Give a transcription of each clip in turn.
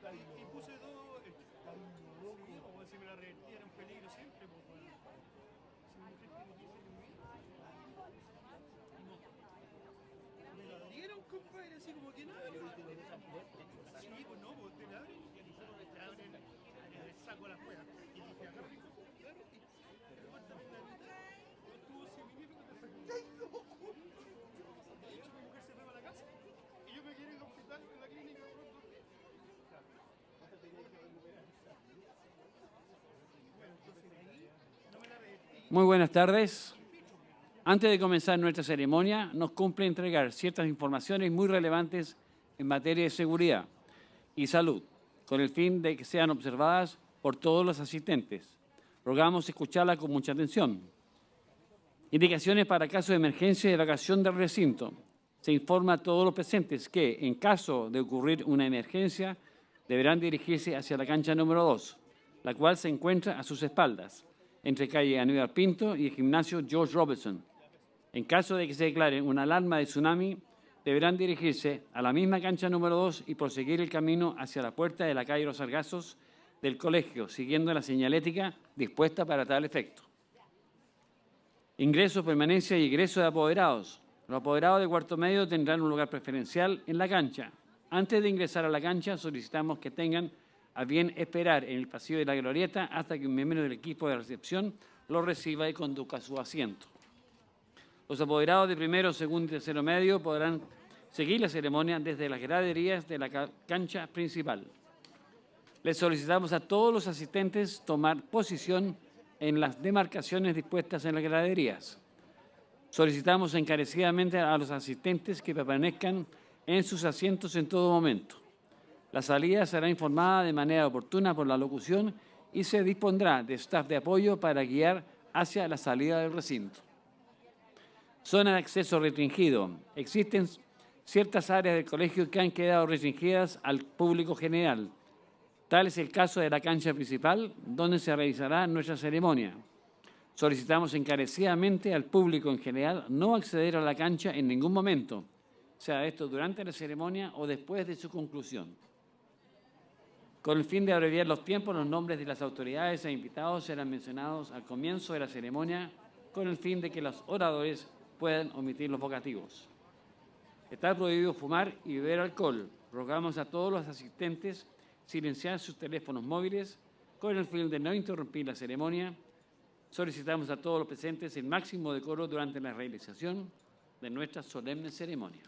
Y puse dos, sí, o si me la revertía era un peligro siempre, pues bueno. Si mi mujer tiene 15 no. Me la dieron, compadre, así como que nada. Sí, pues no, pues te la abren, saco las ruedas. Y dije, agarro mi cojo, claro, y cortame la mitad. Estuvo seminífico, te saco. ¡Ay, loco! De hecho, mi mujer se fue para la casa. Y yo me quedé en el hospital, en la clínica, pronto. Muy buenas tardes. Antes de comenzar nuestra ceremonia, nos cumple entregar ciertas informaciones muy relevantes en materia de seguridad y salud, con el fin de que sean observadas por todos los asistentes. Rogamos escucharla con mucha atención. Indicaciones para caso de emergencia y evacuación del recinto. Se informa a todos los presentes que, en caso de ocurrir una emergencia, deberán dirigirse hacia la cancha número 2, la cual se encuentra a sus espaldas, entre calle Aníbal Pinto y el gimnasio George Robertson. En caso de que se declare una alarma de tsunami, deberán dirigirse a la misma cancha número 2 y proseguir el camino hacia la puerta de la calle Los Sargazos del colegio, siguiendo la señalética dispuesta para tal efecto. Ingreso, permanencia y egreso de apoderados. Los apoderados de cuarto medio tendrán un lugar preferencial en la cancha. Antes de ingresar a la cancha, solicitamos que tengan a bien esperar en el pasillo de la glorieta hasta que un miembro del equipo de recepción lo reciba y conduzca a su asiento. Los apoderados de primero, segundo y tercero medio podrán seguir la ceremonia desde las graderías de la cancha principal. Les solicitamos a todos los asistentes tomar posición en las demarcaciones dispuestas en las graderías. Solicitamos encarecidamente a los asistentes que permanezcan en sus asientos en todo momento. La salida será informada de manera oportuna por la locución y se dispondrá de staff de apoyo para guiar hacia la salida del recinto. Zona de acceso restringido. Existen ciertas áreas del colegio que han quedado restringidas al público general. Tal es el caso de la cancha principal, donde se realizará nuestra ceremonia. Solicitamos encarecidamente al público en general no acceder a la cancha en ningún momento, sea esto durante la ceremonia o después de su conclusión. Con el fin de abreviar los tiempos, los nombres de las autoridades e invitados serán mencionados al comienzo de la ceremonia con el fin de que los oradores puedan omitir los vocativos. Está prohibido fumar y beber alcohol. Rogamos a todos los asistentes silenciar sus teléfonos móviles con el fin de no interrumpir la ceremonia. Solicitamos a todos los presentes el máximo decoro durante la realización de nuestra solemne ceremonia.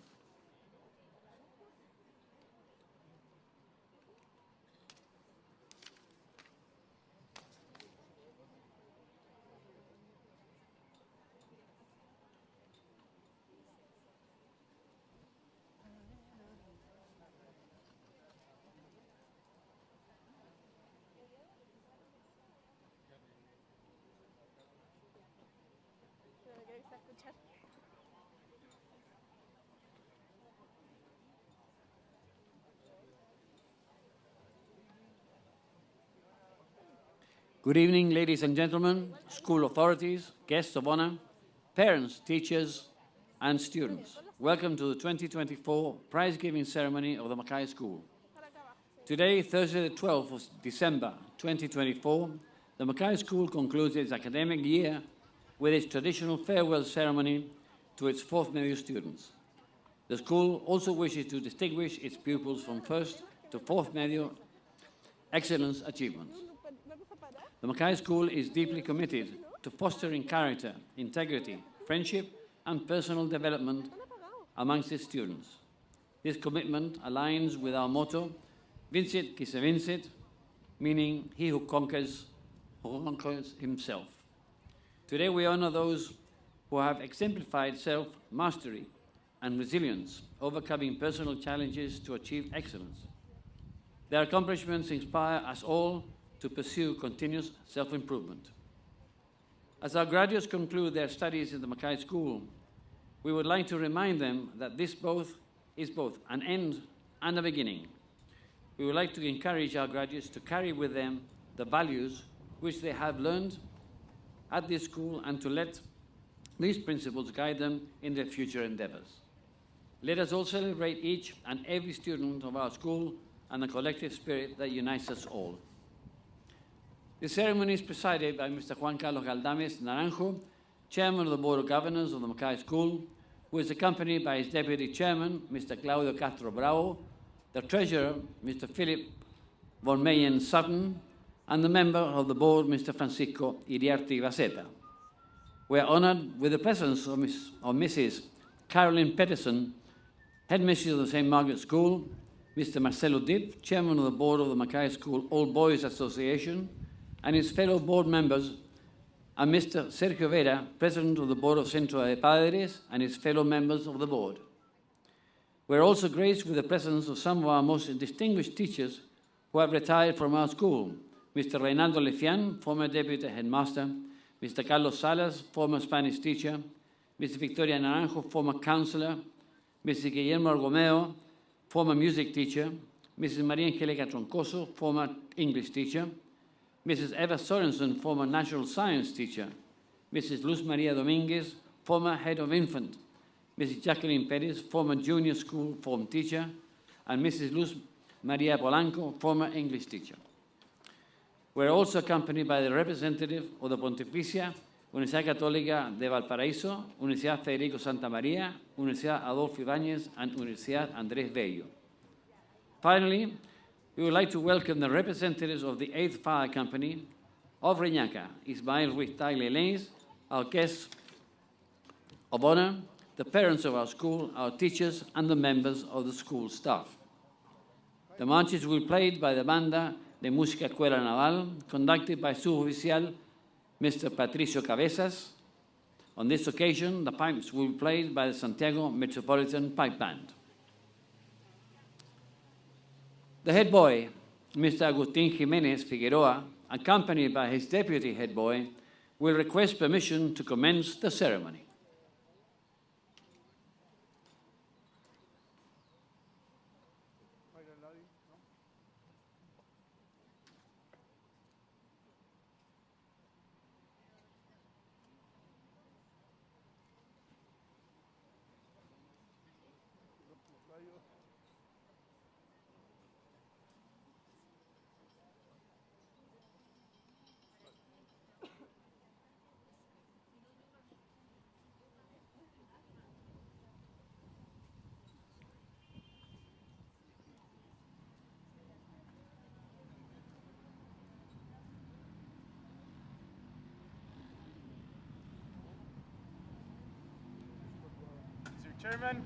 Good evening, ladies and gentlemen, school authorities, guests of honor, parents, teachers, and students. Welcome to the 2024 prize-giving ceremony of the Mackay School. Today, Thursday, the 12th of December 2024, the Mackay School concludes its academic year with its traditional farewell ceremony to its fourth medio students. The school also wishes to distinguish its pupils from first to fourth medio excellence achievements. The Mackay School is deeply committed to fostering character, integrity, friendship, and personal development amongst its students. This commitment aligns with our motto, Vincit qui se vincit, meaning he who conquers himself. Today we honor those who have exemplified self-mastery and resilience, overcoming personal challenges to achieve excellence. Their accomplishments inspire us all to pursue continuous self-improvement. As our graduates conclude their studies in the Mackay School, we would like to remind them that this is both an end and a beginning. We would like to encourage our graduates to carry with them the values which they have learned at this school and to let these principles guide them in their future endeavors. Let us all celebrate each and every student of our school and the collective spirit that unites us all. The ceremony is presided by Mr. Juan Carlos Galdames Naranjo, Chairman of the Board of Governors of the Mackay School, who is accompanied by his Deputy Chairman, Mr. Claudio Castro Bravo, the Treasurer, Mr. Philip von Meyen Sutton, and the Member of the Board, Mr. Francisco Iriarte Baceta. We are honored with the presence of Mrs. Caroline Peterson, Headmistress of the St. Margaret's School, Mr. Marcelo Dip, Chairman of the Board of the Mackay School All Boys Association, and his fellow board members, and Mr. Sergio Vera, President of the Board of Centro de Padres, and his fellow members of the board. We are also graced with the presence of some of our most distinguished teachers who have retired from our school, Mr. Reinaldo Lefian, former Deputy Headmaster, Mr. Carlos Salas, former Spanish teacher, Mrs. Victoria Naranjo, former counselor, Mrs. Guillermo Argomeo, former music teacher, Mrs. Maria Angelica Troncoso, former English teacher, Mrs. Eva Sorensen, former natural science teacher, Mrs. Luz Maria Dominguez, former head of infant, Mrs. Jacqueline Perez, former junior school form teacher, and Mrs. Luz Maria Polanco, former English teacher. We are also accompanied by the representative of the Pontificia Universidad Católica de Valparaíso, Universidad Federico Santa María, Universidad Adolfo Ibáñez, and Universidad Andrés Bello. Finally, we would like to welcome the representatives of the 8th Fire Company of Reñaca, Ismael Ruiz Tagle, our guests of honor, the parents of our school, our teachers, and the members of the school staff. The marches will be played by the Banda de Música Escuela Naval, conducted by Suboficial Mr. Patricio Cabezas. On this occasion, the pipes will be played by the Santiago Metropolitan Pipe Band. The head boy, Mr. Agustín Jiménez Figueroa, accompanied by his deputy head boy, will request permission to commence the ceremony. Chairman,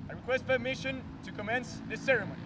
I request permission to commence this ceremony.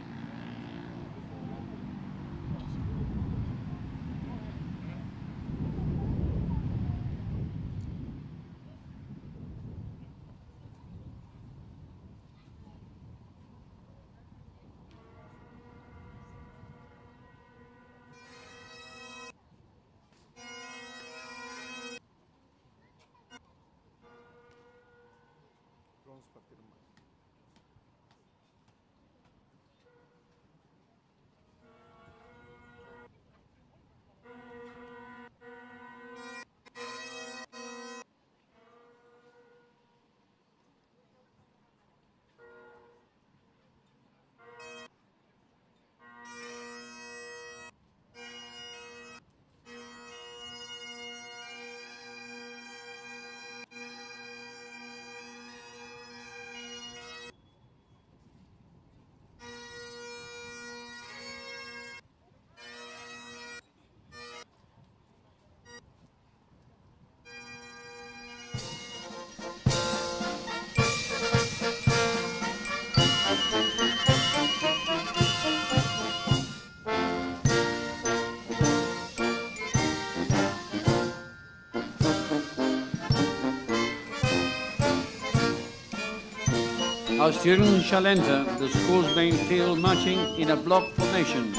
Our students shall enter the school's main field marching in a block formation,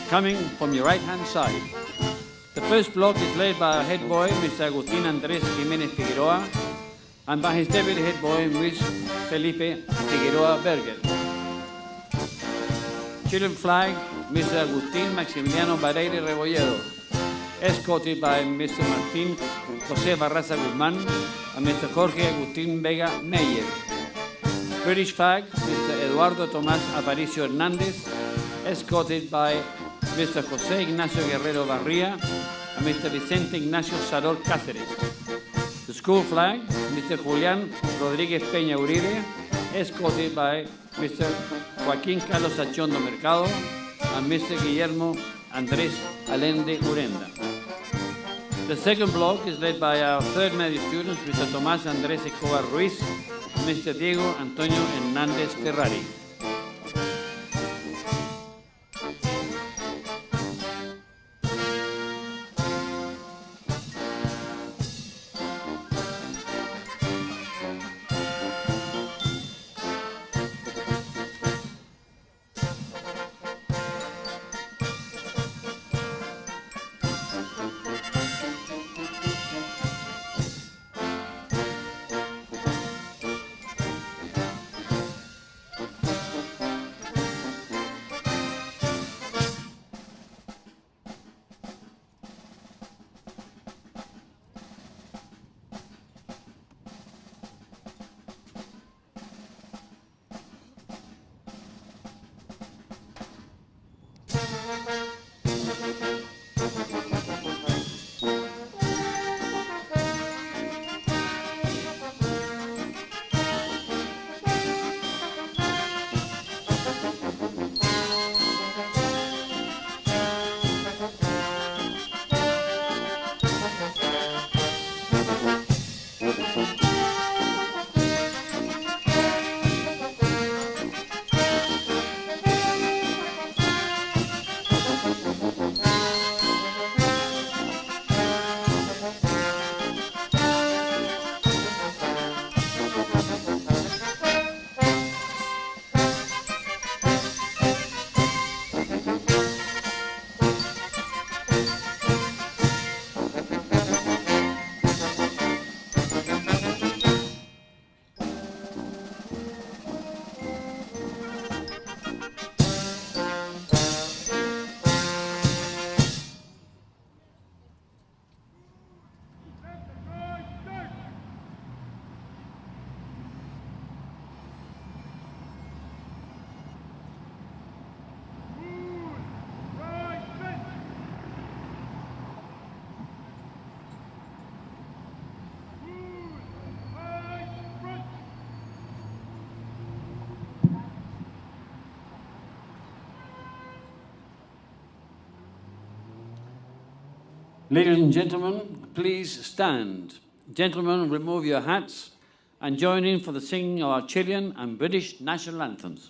coming from your right-hand side. The first block is led by our head boy, Mr. Agustín Andrés Jiménez Figueroa, and by his deputy head boy, Luis Felipe Figueroa Berger. Children flag, Mr. Agustín Maximiliano Bareire Rebolledo, escorted by Mr. Martín José Barraza Guzmán and Mr. Jorge Agustín Vega Meyer. British flag, Mr. Eduardo Tomás Aparicio Hernández, escorted by Mr. José Ignacio Guerrero Barría and Mr. Vicente Ignacio Salor Cáceres. The school flag, Mr. Julián Rodríguez Peña Uribe, escorted by Mr. Joaquín Carlos Achondo Mercado and Mr. Guillermo Andrés Allende Urenda. The second block is led by our third media students, Mr. Tomás Andrés Escobar Ruiz and Mr. Diego Antonio Hernández Ferrari. Ladies and gentlemen, please stand. Gentlemen, remove your hats and join in for the singing of our Chilean and British national anthems.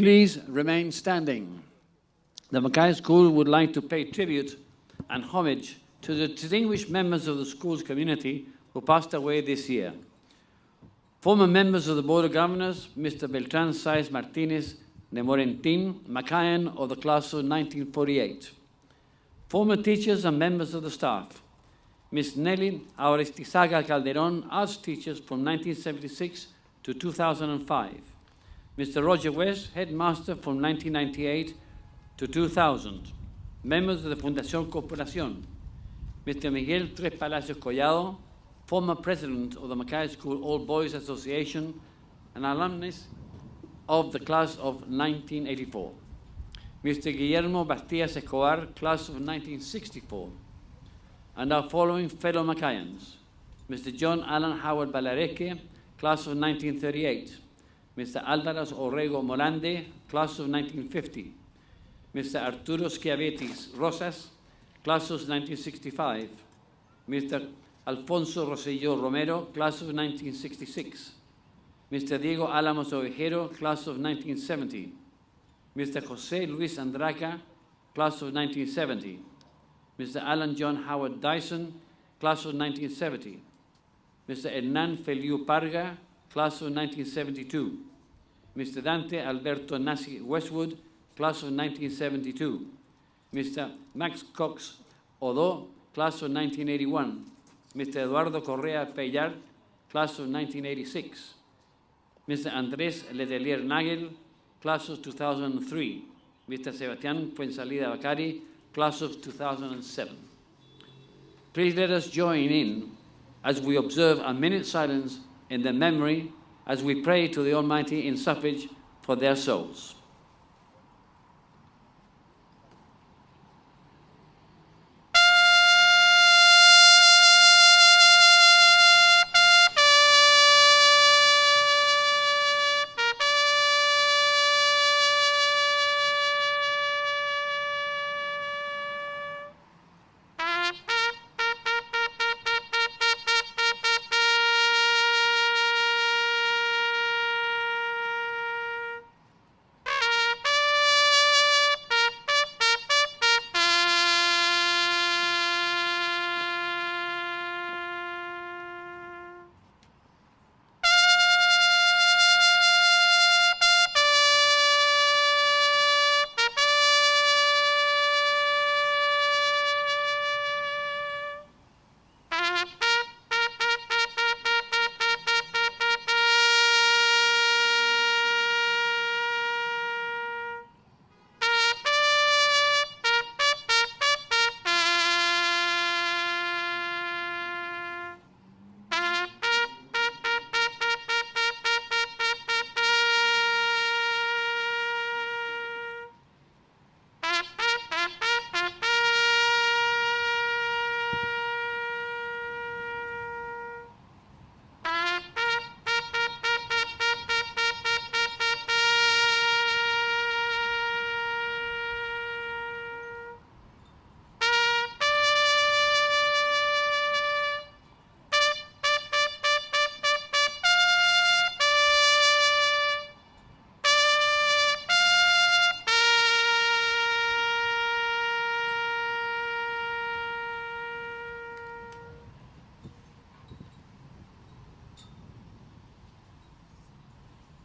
Please remain standing. The Mackay School would like to pay tribute and homage to the distinguished members of the school's community who passed away this year. Former members of the Board of Governors, Mr. Beltran Sáez Martínez de Morentín, Mackayan of the class of 1948. Former teachers and members of the staff, Ms. Nelly Aristizaga Calderón, arts teachers from 1976 to 2005. Mr. Roger West, headmaster from 1998 to 2000. Members of the Fundación Corporación. Mr. Miguel Tres Palacios Collado, former president of the Mackay School All Boys Association, an alumnus of the class of 1984. Mr. Guillermo Bastías Escobar, class of 1964. And our following fellow Mackayans. Mr. John Allen Howard Balareque, class of 1938. Mr. Álvaras Orrego Morande, class of 1950. Mr. Arturo Schiavetti Rosas, class of 1965. Mr. Alfonso Rosselló Romero, class of 1966. Mr. Diego Álamos Ovejero, class of 1970. Mr. José Luis Andraca, class of 1970. Mr. Alan John Howard Dyson, class of 1970. Mr. Hernán Feliu Parga, class of 1972. Mr. Dante Alberto Nasi Westwood, class of 1972. Mr. Max Cox Odo, class of 1981. Mr. Eduardo Correa Pellar, class of 1986. Mr. Andrés Letelier Nagel, class of 2003. Mr. Sebastián Fuensalida Bacari, class of 2007. Please let us join in as we observe a minute's silence in their memory as we pray to the Almighty in suffrage for their souls.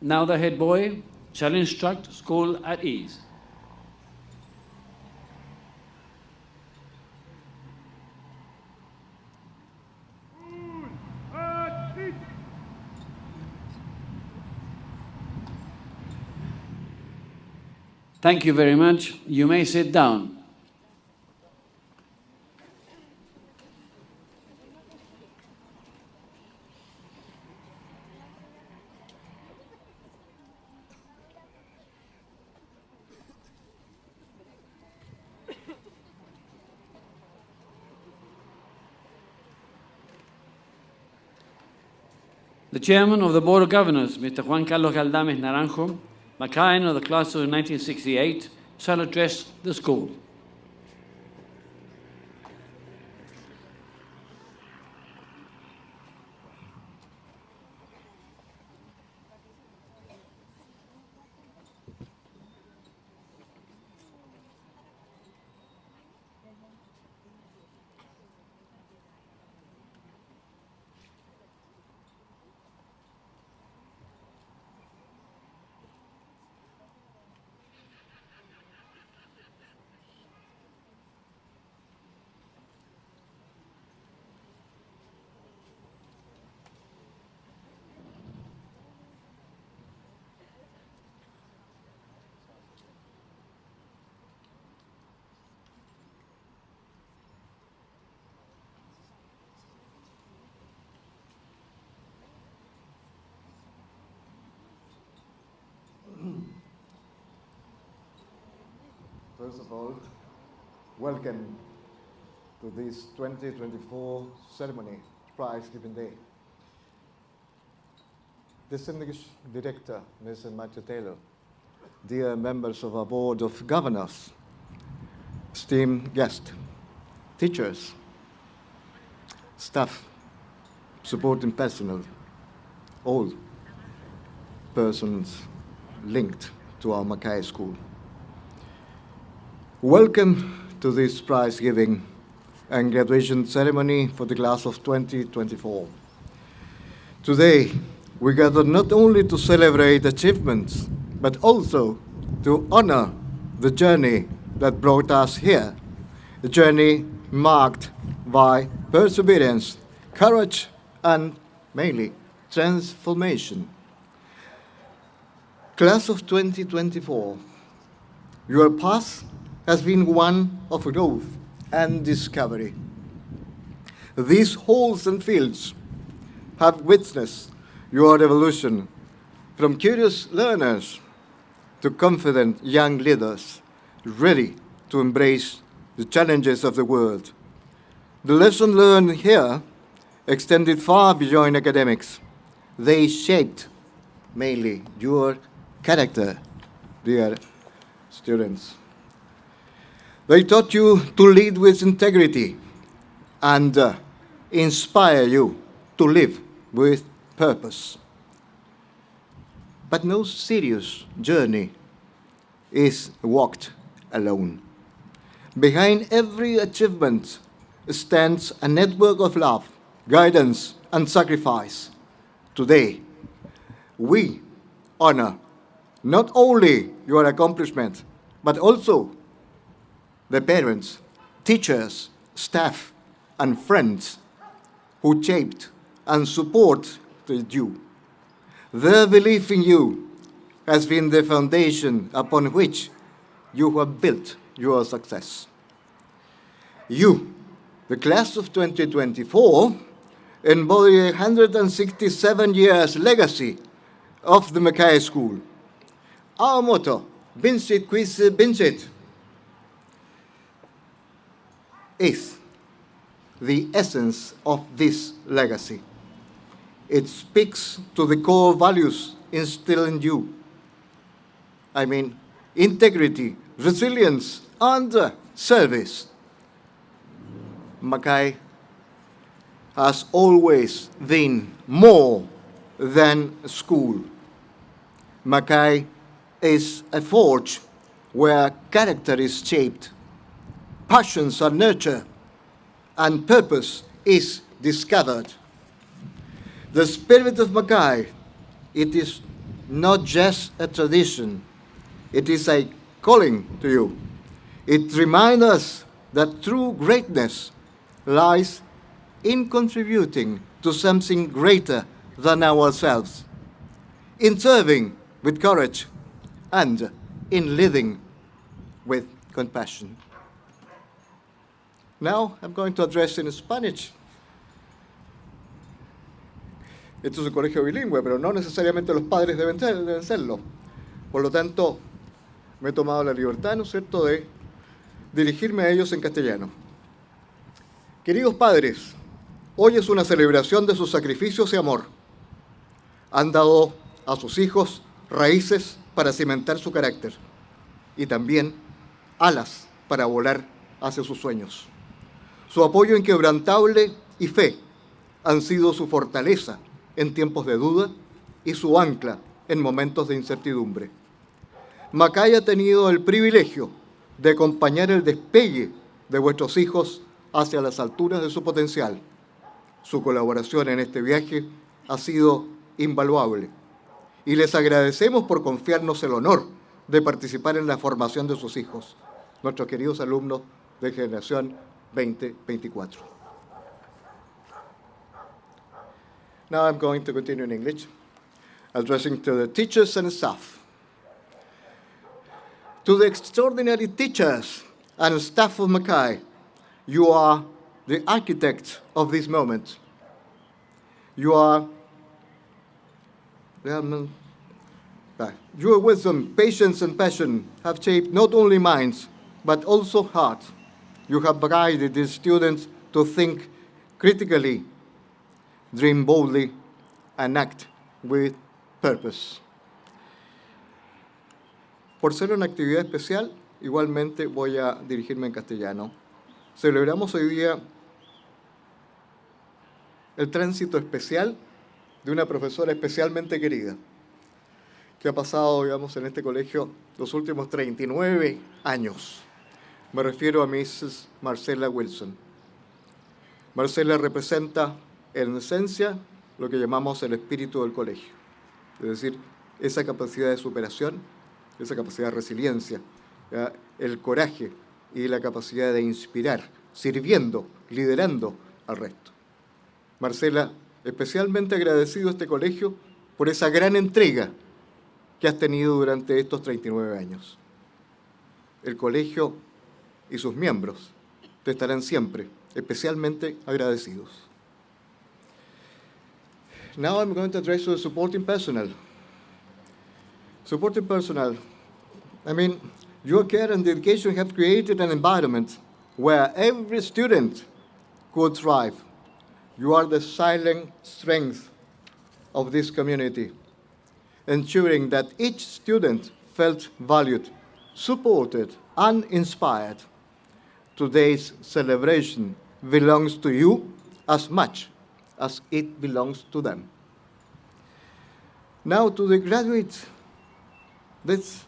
Now the head boy shall instruct school at ease. Thank you very much. You may sit down. The chairman of the Board of Governors, Mr. Juan Carlos Galdames Naranjo, Macaen of the class of 1968, shall address the school. First of all, welcome to this 2024 ceremony, Prize Giving Day. Distinguished Director, Mr. Matthew Taylor, dear members of our Board of Governors, esteemed guests, teachers, staff, supporting personnel, all persons linked to our Mackay School. Welcome to this prize giving and graduation ceremony for the class of 2024. Today, we gather not only to celebrate achievements, but also to honor the journey that brought us here, a journey marked by perseverance, courage, and mainly transformation. Class of 2024, your path has been one of growth and discovery. These halls and fields have witnessed your evolution from curious learners to confident young leaders ready to embrace the challenges of the world. The lesson learned here extended far beyond academics. They shaped mainly your character, dear students. They taught you to lead with integrity and inspire you to live with purpose. But no serious journey is walked alone. Behind every achievement stands a network of love, guidance, and sacrifice. Today, we honor not only your accomplishment, but also the parents, teachers, staff, and friends who shaped and supported you. Their belief in you has been the foundation upon which you have built your success. You, the class of 2024, embody a 167 years legacy of the Mackay School. Our motto, Vincit quis vincit, is the essence of this legacy. It speaks to the core values instilled in you. I mean, integrity, resilience, and service. Mackay has always been more than a school. Mackay is a forge where character is shaped, passions are nurtured, and purpose is discovered. The spirit of Mackay, it is not just a tradition. It is a calling to you. It reminds us that true greatness lies in contributing to something greater than ourselves, in serving with courage, and in living with compassion. Now I'm going to address in Spanish. Esto es un colegio bilingüe, pero no necesariamente los padres deben serlo. Por lo tanto, me he tomado la libertad, ¿no es cierto?, de dirigirme a ellos en castellano. Queridos padres, hoy es una celebración de sus sacrificios y amor. Han dado a sus hijos raíces para cimentar su carácter y también alas para volar hacia sus sueños. Su apoyo inquebrantable y fe han sido su fortaleza en tiempos de duda y su ancla en momentos de incertidumbre. Macay ha tenido el privilegio de acompañar el despegue de vuestros hijos hacia las alturas de su potencial. Su colaboración en este viaje ha sido invaluable y les agradecemos por confiarnos el honor de participar en la formación de sus hijos, nuestros queridos alumnos de generación 2024. Now I'm going to continue in English, addressing to the teachers and staff. To the extraordinary teachers and staff of Macay, you are the architects of this moment. Your wisdom, patience, and passion have shaped not only minds, but also hearts. You have guided these students to think critically, dream boldly, and act with purpose. Por ser una actividad especial, igualmente voy a dirigirme en castellano. Celebramos hoy día el tránsito especial de una profesora especialmente querida, que ha pasado, digamos, en este colegio los últimos 39 años. Me refiero a Mrs. Marcela Wilson. Marcela representa, en esencia, lo que llamamos el espíritu del colegio, es decir, esa capacidad de superación, esa capacidad de resiliencia, ¿ya?, el coraje y la capacidad de inspirar, sirviendo, liderando al resto. Marcela, especialmente agradecido a este colegio por esa gran entrega que has tenido durante estos 39 años. El colegio y sus miembros te estarán siempre especialmente agradecidos. Now I'm going to address the supporting personnel. Supporting personnel, your care and dedication have created an environment where every student could thrive. You are the silent strength of this community, ensuring that each student felt valued, supported, and inspired. Today's celebration belongs to you as much as it belongs to them. Now to the graduates, let's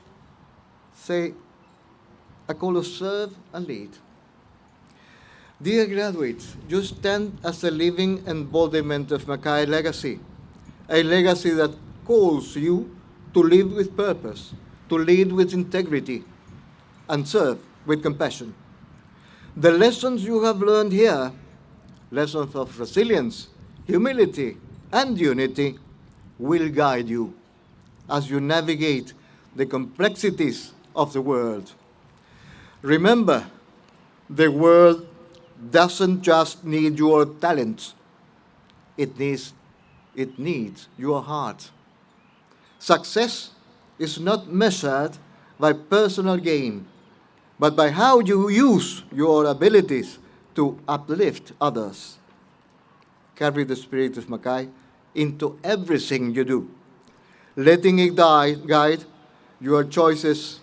say a call to serve and lead. Dear graduates, you stand as a living embodiment of Macay legacy, a legacy that calls you to live with purpose, to lead with integrity, and serve with compassion. The lessons you have learned here, lessons of resilience, humility, and unity, will guide you as you navigate the complexities of the world. Remember, the world doesn't just need your talents, it needs your heart. Success is not measured by personal gain, but by how you use your abilities to uplift others. Carry the spirit of Macay into everything you do, letting it guide your choices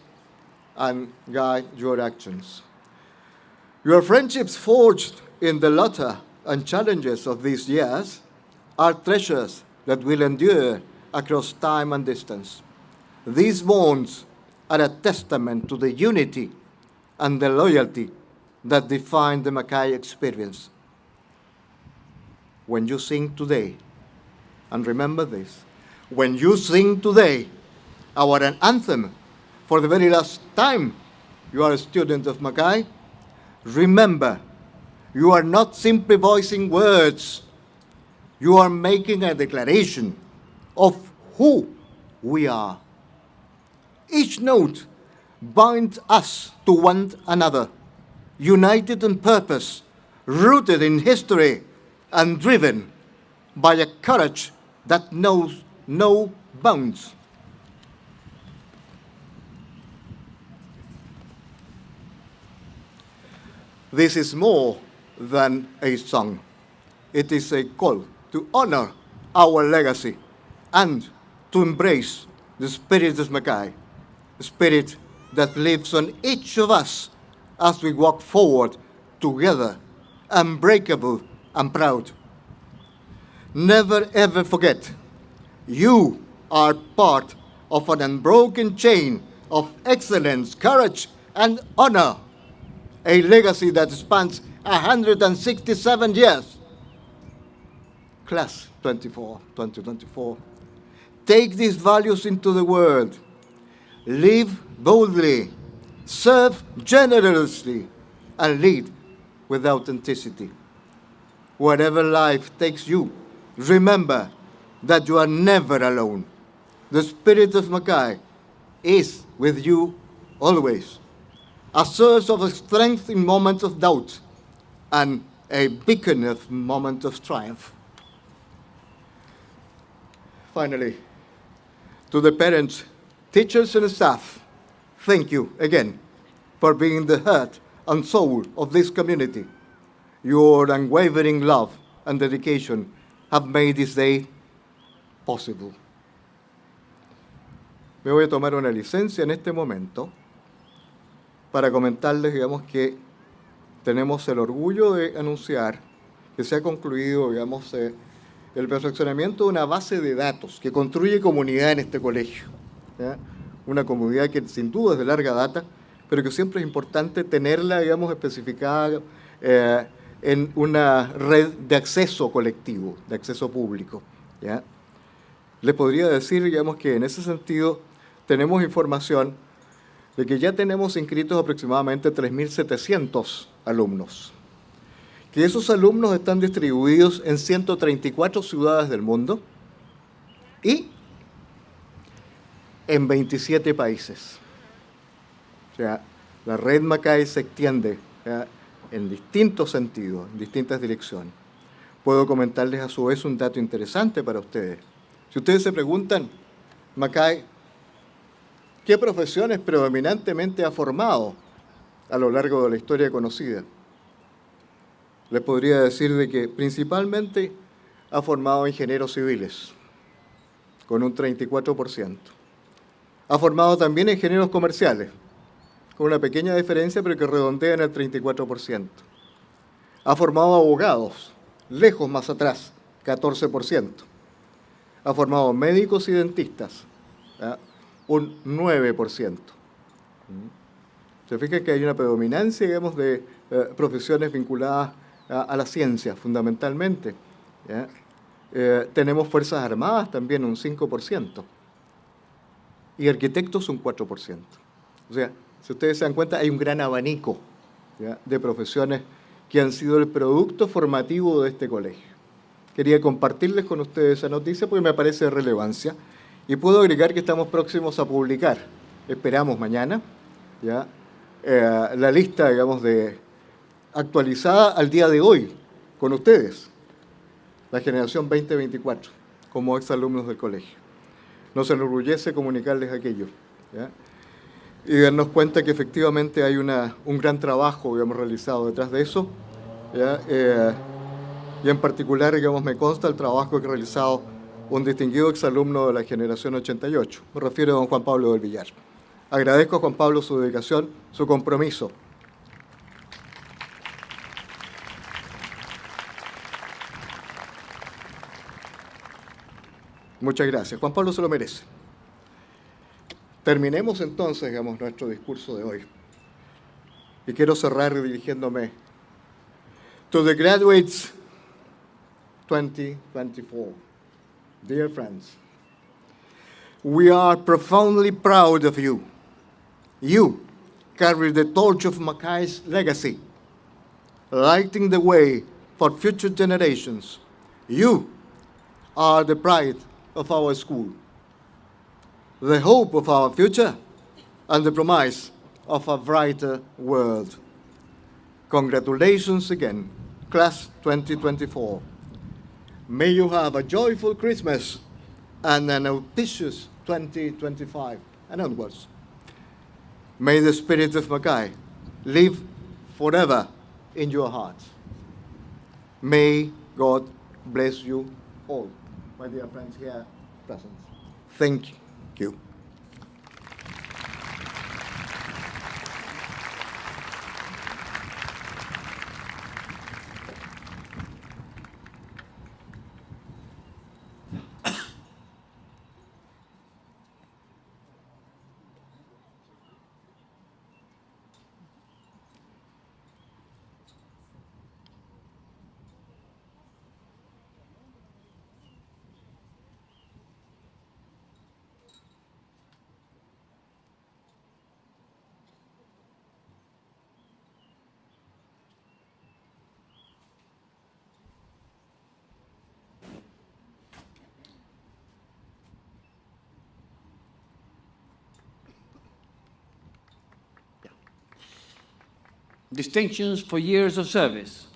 and guide your actions. Your friendships forged in the laughter and challenges of these years are treasures that will endure across time and distance. These bonds are a testament to the unity and the loyalty that define the Macay experience. When you sing today, and remember this, when you sing today our anthem for the very last time you are a student of Mackay, remember, you are not simply voicing words. You are making a declaration of who we are. Each note binds us to one another, united in purpose, rooted in history, and driven by a courage that knows no bounds. This is more than a song. It is a call to honor our legacy and to embrace the spirit of Mackay, the spirit that lives on each of us as we walk forward together, unbreakable and proud. Never ever forget, you are part of an unbroken chain of excellence, courage, and honor, a legacy that spans 167 years. Class 2024, take these values into the world. Live boldly, serve generously, and lead with authenticity. Wherever life takes you, remember that you are never alone. The spirit of Mackay is with you always, a source of strength in moments of doubt and a beacon of moments of triumph. Finally, to the parents, teachers, and staff, thank you again for being the heart and soul of this community. Your unwavering love and dedication have made this day possible. Me voy a tomar una licencia en este momento para comentarles, digamos, que tenemos el orgullo de anunciar que se ha concluido, digamos, el perfeccionamiento de una base de datos que construye comunidad en este colegio, ¿ya? Una comunidad que sin duda es de larga data, pero que siempre es importante tenerla, digamos, especificada en una red de acceso colectivo, de acceso público, ¿ya? Les podría decir, digamos, que en ese sentido tenemos información de que ya tenemos inscritos aproximadamente 3.700 alumnos, que esos alumnos están distribuidos en 134 ciudades del mundo y en 27 países. O sea, la red Mackay se extiende, ¿ya?, en distintos sentidos, en distintas direcciones. Puedo comentarles a su vez un dato interesante para ustedes. Si ustedes se preguntan, Mackay, ¿qué profesiones predominantemente ha formado a lo largo de la historia conocida? Les podría decir de que principalmente ha formado ingenieros civiles, con un 34%. Ha formado también ingenieros comerciales, con una pequeña diferencia, pero que redondea en el 34%. Ha formado abogados, lejos más atrás, 14%. Ha formado médicos y dentistas, ¿ya?, un 9%. Se fijan que hay una predominancia, digamos, de profesiones vinculadas a la ciencia, fundamentalmente, ¿ya? Tenemos Fuerzas Armadas también, un 5%. Y arquitectos, un 4%. O sea, si ustedes se dan cuenta, hay un gran abanico, ¿ya?, de profesiones que han sido el producto formativo de este colegio. Quería compartirles con ustedes esa noticia porque me parece de relevancia. Y puedo agregar que estamos próximos a publicar, esperamos mañana, ¿ya?, la lista, digamos, actualizada al día de hoy, con ustedes, la generación 2024, como exalumnos del colegio. Nos enorgullece comunicarles aquello, ¿ya?, y darnos cuenta que efectivamente hay un gran trabajo, digamos, realizado detrás de eso, ¿ya? Y en particular, digamos, me consta el trabajo que ha realizado un distinguido exalumno de la generación 88. Me refiero a don Juan Pablo del Villar. Agradezco a Juan Pablo su dedicación, su compromiso. Muchas gracias. Juan Pablo se lo merece. Terminemos entonces, digamos, nuestro discurso de hoy. Y quiero cerrar dirigiéndome to the graduates 2024. Dear friends, we are profoundly proud of you. You carry the torch of Mackay's legacy, lighting the way for future generations. You are the pride of our school, the hope of our future, and the promise of a brighter world. Congratulations again, Class 2024. May you have a joyful Christmas and an auspicious 2025 and onwards. May the spirit of Mackay live forever in your hearts. May God bless you all, my dear friends here present. Thank you. Distinctions for years of service.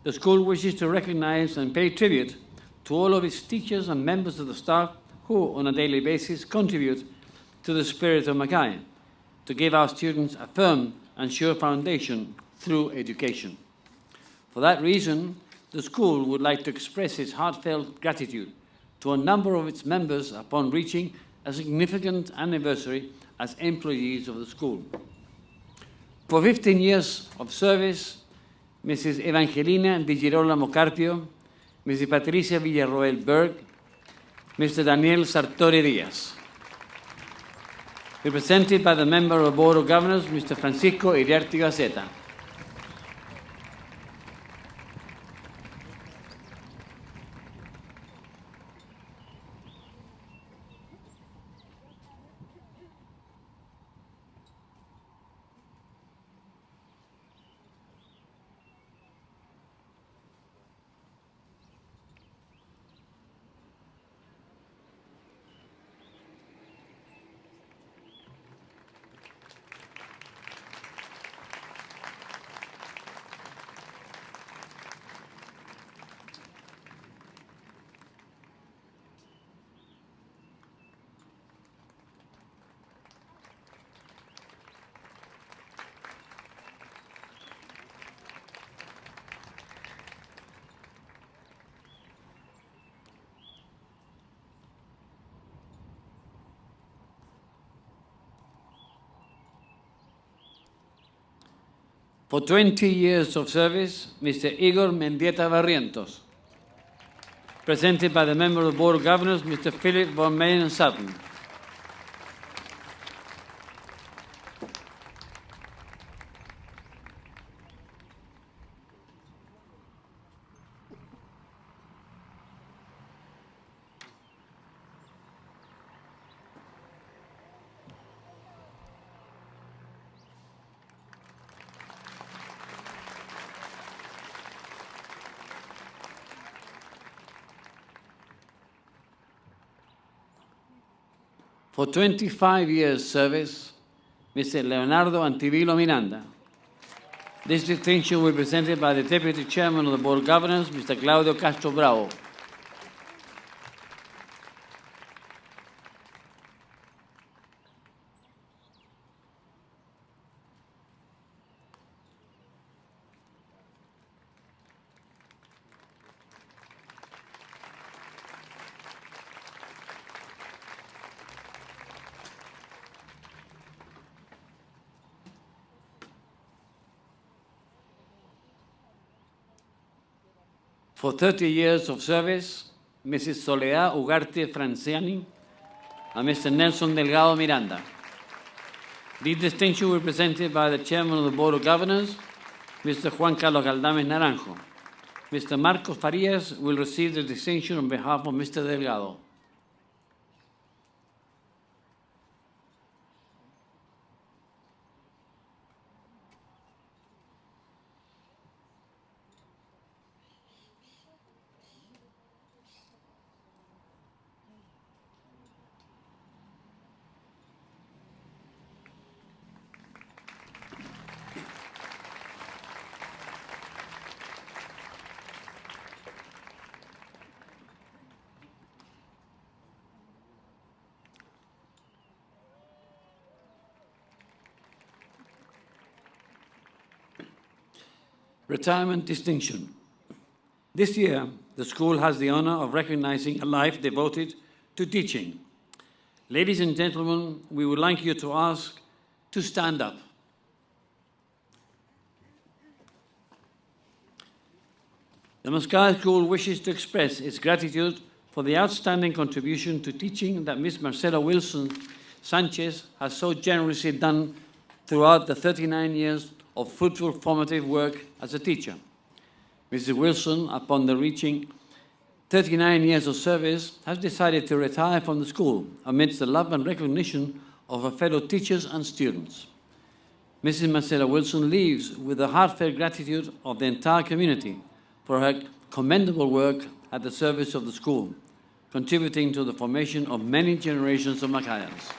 The school wishes to recognize and pay tribute to all of its teachers and members of the staff who, on a daily basis, contribute to the spirit of Mackay, to give our students a firm and sure foundation through education. For that reason, the school would like to express its heartfelt gratitude to a number of its members upon reaching a significant anniversary as employees of the school. For 15 years of service, Mrs. Evangelina Di Girola Mocarpio, Mrs. Patricia Villarroel Berg, Mr. Daniel Sartori Diaz. Represented by the Member of the Board of Governors, Mr. Francisco Iriarte Gaceta. For 20 years of service, Mr. Igor Mendieta Barrientos. Presented by the Member of the Board of Governors, Mr. Philip von Meyen Sutton. For 25 years service, Mr. Leonardo Antivilo Miranda. This distinction will be presented by the Deputy Chairman of the Board of Governors, Mr. Claudio Castro Bravo. For 30 years of service, Mrs. Soledad Ugarte Franciani and Mr. Nelson Delgado Miranda. This distinction will be presented by the Chairman of the Board of Governors, Mr. Juan Carlos Galdames Naranjo. Mr. Marcos Farias will receive the distinction on behalf of Mr. Delgado. Retirement distinction. This year, the school has the honor of recognizing a life devoted to teaching. Ladies and gentlemen, we would like you to ask to stand up. The Moscada School wishes to express its gratitude for the outstanding contribution to teaching that Ms. Marcela Wilson Sanchez has so generously done throughout the 39 years of fruitful formative work as a teacher. Mrs. Wilson, upon the reaching 39 years of service, has decided to retire from the school amidst the love and recognition of her fellow teachers and students. Mrs. Marcela Wilson leaves with the heartfelt gratitude of the entire community for her commendable work at the service of the school, contributing to the formation of many generations of Macayans.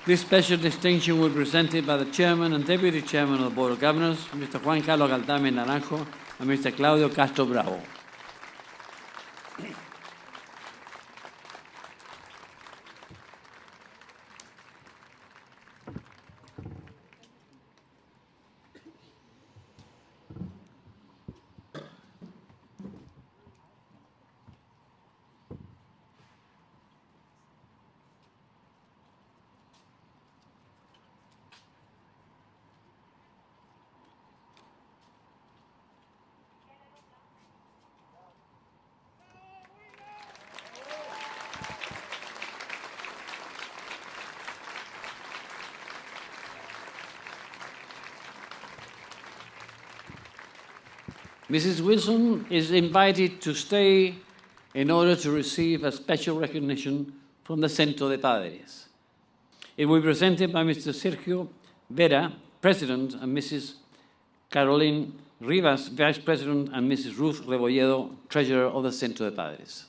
This special distinction will be presented by the Chairman and Deputy Chairman of the Board of Governors, Mr. Juan Carlos Galdames Naranjo and Mr. Claudio Castro Bravo. Mrs. Wilson is invited to stay in order to receive a special recognition from the Centro de Padres. It will be presented by Mr. Sergio Vera, President, and Mrs. Caroline Rivas, Vice President, and Mrs. Ruth Rebolledo, Treasurer of the Centro de Padres.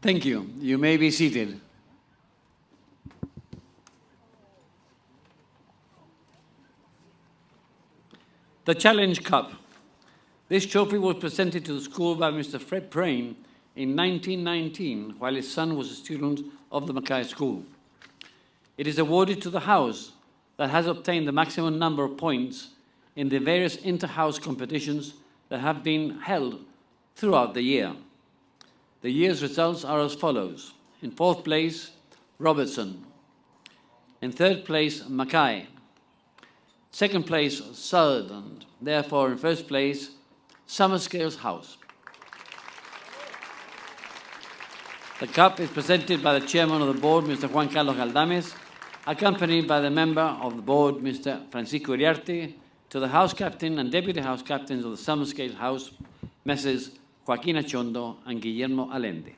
Thank you. You may be seated. The Challenge Cup. This trophy was presented to the school by Mr. Fred Prain in 1919, while his son was a student of the Mackay School. It is awarded to the house that has obtained the maximum number of points in the various inter-house competitions that have been held throughout the year. The year's results are as follows. In fourth place, Robertson. In third place, Mackay. Second place, Sutherland. Therefore, in first place, Summerscales House. The cup is presented by the Chairman of the Board, Mr. Juan Carlos Galdames, accompanied by the Member of the Board, Mr. Francisco Iriarte, to the House Captain and Deputy House Captains of the Summerscales House, Messrs. Joaquín Achondo and Guillermo Allende.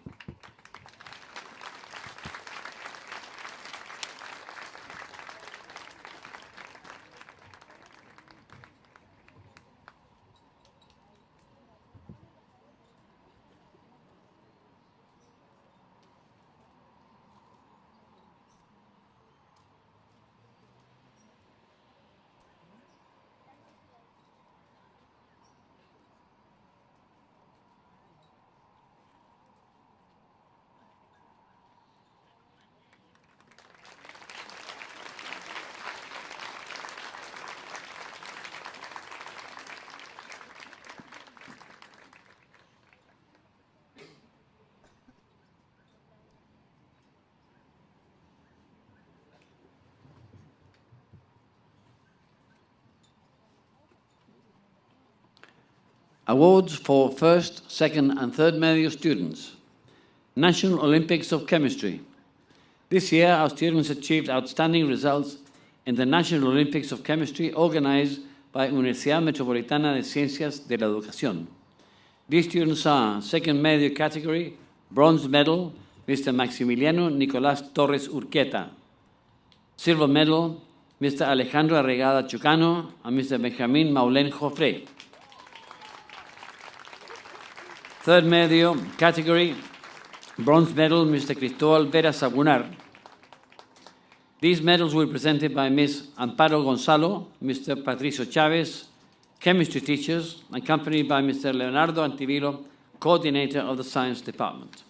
Awards for first, second, and third medio students. National Olympics of Chemistry. This year, our students achieved outstanding results in the National Olympics of Chemistry organized by Universidad Metropolitana de Ciencias de la Educación. These students are second medio category, bronze medal, Mr. Maximiliano Nicolás Torres Urqueta. Silver medal, Mr. Alejandro Arregada Chucano and Mr. Benjamín Maulén Jofré. Third medio category, bronze medal, Mr. Cristóbal Vera Sagunar. These medals were presented by Ms. Amparo Gonzalo, Mr. Patricio Chavez, chemistry teachers, accompanied by Mr. Leonardo Antivilo, coordinator of the science department.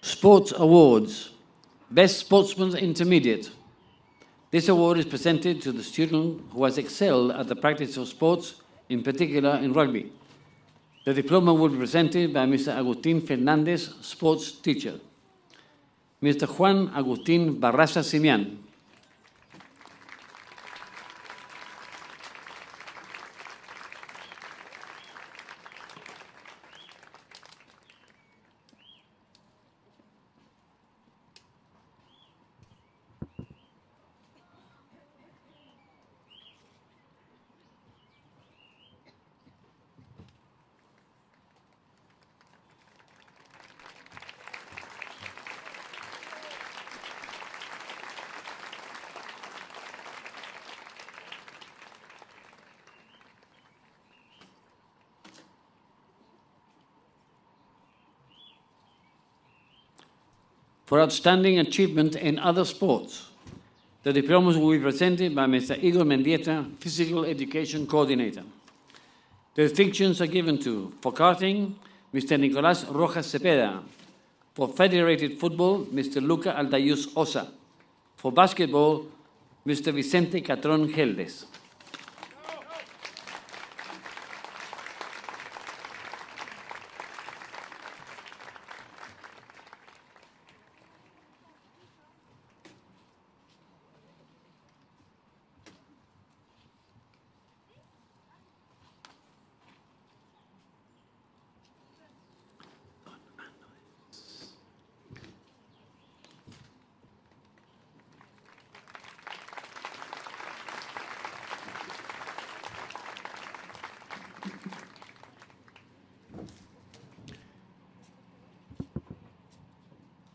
Sports Awards. Best Sportsman Intermediate. This award is presented to the student who has excelled at the practice of sports, in particular in rugby. The diploma will be presented by Mr. Agustín Fernández, sports teacher. Mr. Juan Agustín Barraza Simián. For outstanding achievement in other sports, the diplomas will be presented by Mr. Igor Mendieta, Physical Education Coordinator. The distinctions are given to, for karting, Mr. Nicolás Rojas Cepeda. For federated football, Mr. Luca Aldayus Osa. For basketball, Mr. Vicente Catrón Geldes.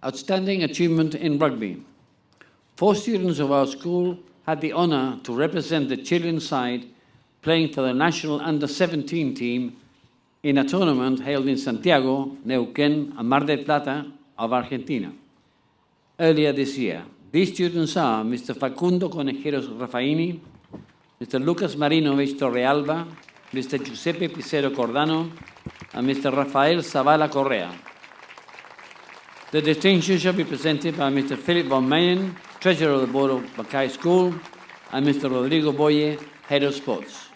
Outstanding achievement in rugby. 4 students of our school had the honor to represent the Chilean side playing for the national under-17 team in a tournament held in Santiago, Neuquén, and Mar del Plata of Argentina. Earlier this year, these students are Mr. Facundo Conejeros Raffaini, Mr. Lucas Marinovich Torrealba, Mr. Giuseppe Picero Cordano, and Mr. Rafael Zavala Correa. The distinction shall be presented by Mr. Philip von Mayen, Treasurer of the Board of Mackay School, and Mr. Rodrigo Boye, Head of Sports.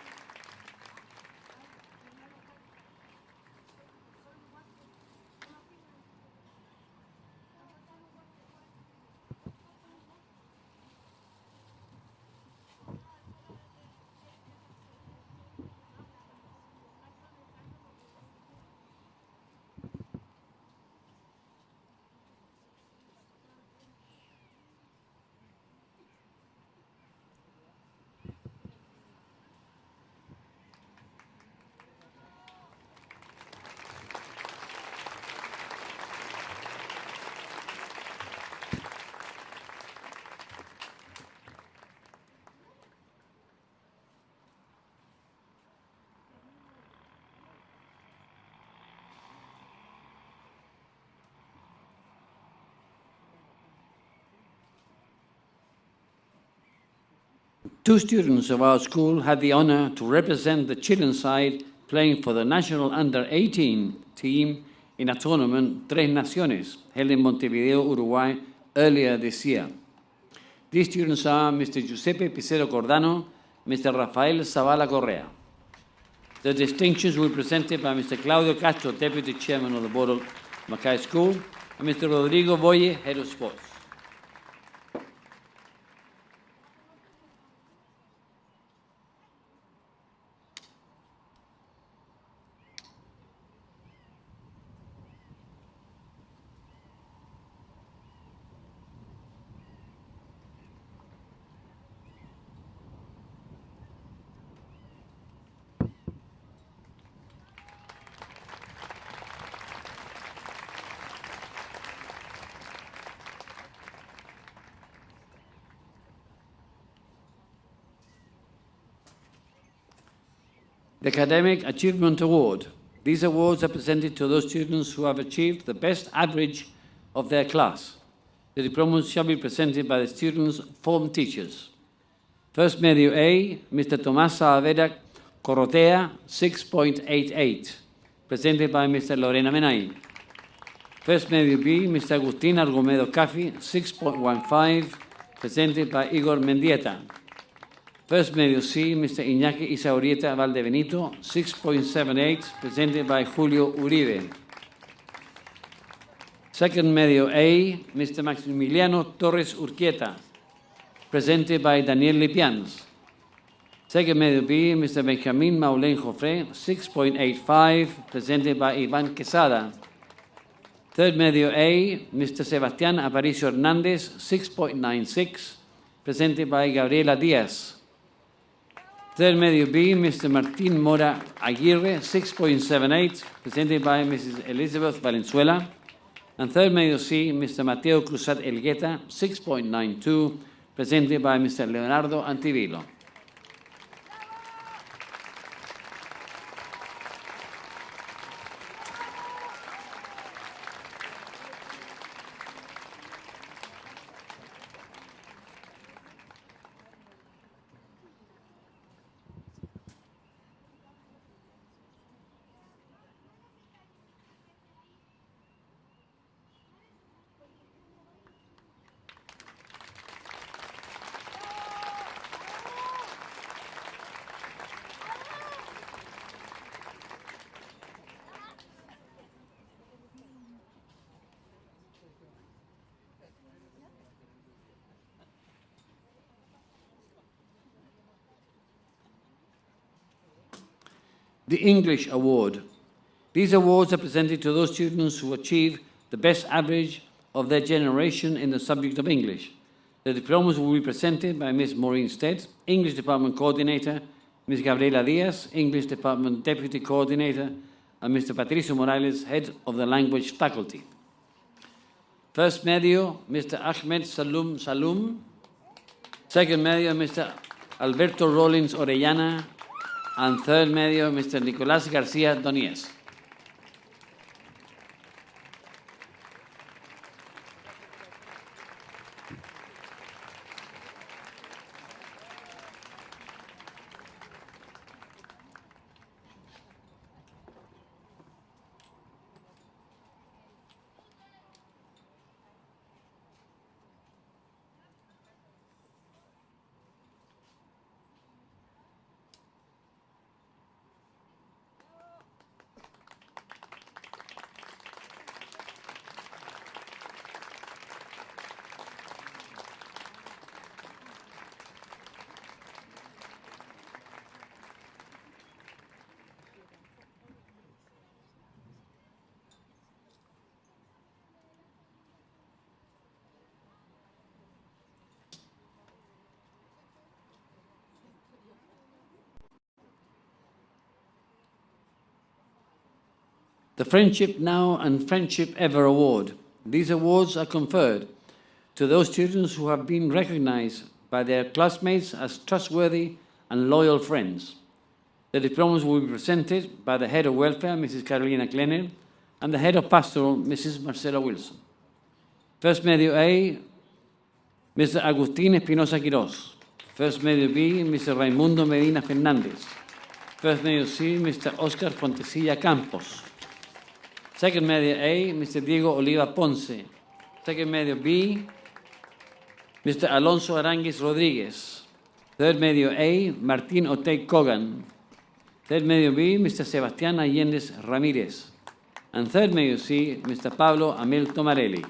Two students of our school had the honor to represent the Chilean side playing for the national under-18 team in a tournament, Tres Naciones, held in Montevideo, Uruguay, earlier this year. These students are Mr. Giuseppe Picero Cordano, Mr. Rafael Zavala Correa. The distinctions will be presented by Mr. Claudio Castro, Deputy Chairman of the Board of Mackay School, and Mr. Rodrigo Boye, Head of Sports. The Academic Achievement Award. These awards are presented to those students who have achieved the best average of their class. The diplomas shall be presented by the students' form teachers. First Medio A, Mr. Tomás Saavedra Corrotea, 6.88, presented by Mr. Lorena Menay. First Medio B, Mr. Agustín Argumedo Cafi, 6.15, presented by Igor Mendieta. First Medio C, Mr. Iñaki Isaurieta Valdebenito, 6.78, presented by Julio Uribe. Second Medio A, Mr. Maximiliano Torres Urquieta, presented by Daniel Lipians. Second Medio B, Mr. Benjamín Maulén Jofré, 6.85, presented by Iván Quesada. Third Medio A, Mr. Sebastián Aparicio Hernández, 6.96, presented by Gabriela Díaz. Third Medio B, Mr. Martín Mora Aguirre, 6.78, presented by Mrs. Elizabeth Valenzuela. And third Medio C, Mr. Mateo Cruzat Elgueta, 6.92, presented by Mr. Leonardo Antivilo. The English Award. These awards are presented to those students who achieve the best average of their generation in the subject of English. The diplomas will be presented by Ms. Maureen Stead, English Department Coordinator, Ms. Gabriela Diaz, English Department Deputy Coordinator, and Mr. Patricio Morales, Head of the Language Faculty. First Medio, Mr. Ahmed Salum. Second Medio, Mr. Alberto Rollins Orellana. And third Medio, Mr. Nicolás García Donies. The Friendship Now and Friendship Ever Award. These awards are conferred to those students who have been recognized by their classmates as trustworthy and loyal friends. The diplomas will be presented by the Head of Welfare, Mrs. Carolina Klenner, and the Head of Pastoral, Mrs. Marcela Wilson. First Medio A, Mr. Agustín Espinosa Quirós. First medio B, Mr. Raimundo Medina Fernández. First medio C, Mr. Oscar Fontecilla Campos. Second medio A, Mr. Diego Oliva Ponce. Second medio B, Mr. Alonso Aranguis Rodríguez. Third medio A, Martín Otey Kogan. Third medio B, Mr. Sebastián Allendez Ramírez. And third medio C, Mr. Pablo Amel Tomarelli.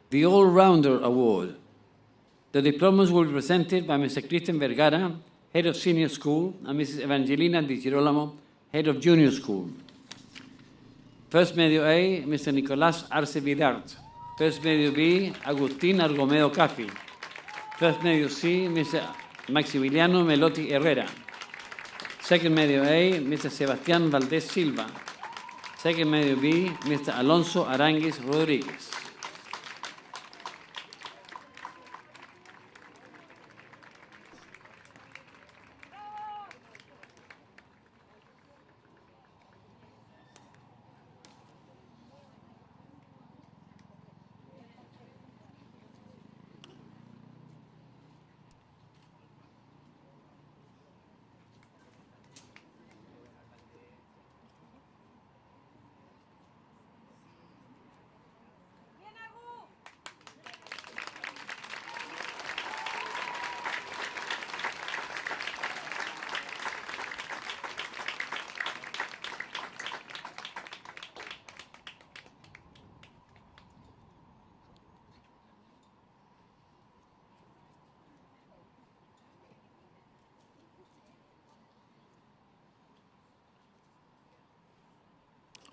The All-Rounder Award. The diplomas will be presented by Mr. Christian Vergara, Head of Senior School, and Mrs. Evangelina Di Girolamo, Head of Junior School. First medio A, Mr. Nicolás Arce Vidart. First medio B, Agustín Argomedo Cafi. First medio C, Mr. Maximiliano Melotti Herrera. Second medio A, Mr. Sebastián Valdés Silva. Second medio B, Mr. Alonso Aranguis Rodríguez.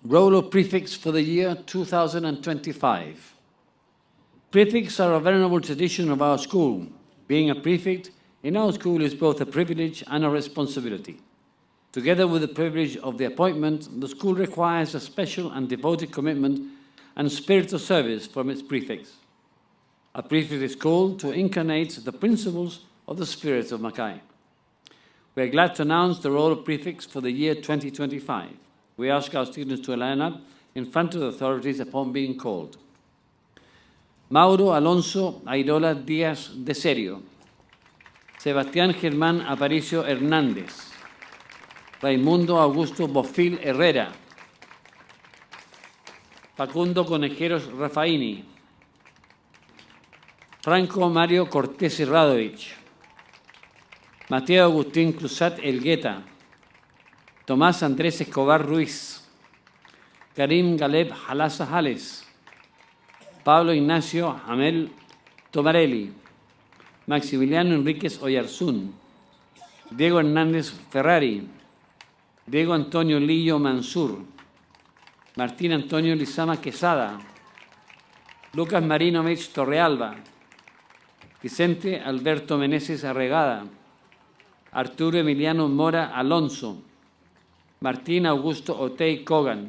Role of prefects for the year 2025. Prefects are a venerable tradition of our school. Being a prefect in our school is both a privilege and a responsibility. Together with the privilege of the appointment, the school requires a special and devoted commitment and spirit of service from its prefects. A prefect is called to incarnate the principles of the spirit of Mackay. We are glad to announce the role of prefects for the year 2025. We ask our students to line up in front of the authorities upon being called. Mauro Alonso Airola Díaz de Serio. Sebastián Germán Aparicio Hernández. Raimundo Augusto Bofil Herrera. Facundo Conejeros Rafaini. Franco Mario Cortés Radovich. Mateo Agustín Cruzat Elgueta. Tomás Andrés Escobar Ruiz. Karim Galeb Jalasa Jales. Pablo Ignacio Amel Tomarelli. Maximiliano Enríquez Oyarzún. Diego Hernández Ferrari. Diego Antonio Lillo Mansur. Martín Antonio Lizama Quesada. Lucas Marino Mech Torrealba. Vicente Alberto Meneses Arregada. Arturo Emiliano Mora Alonso. Martín Augusto Otey Kogan,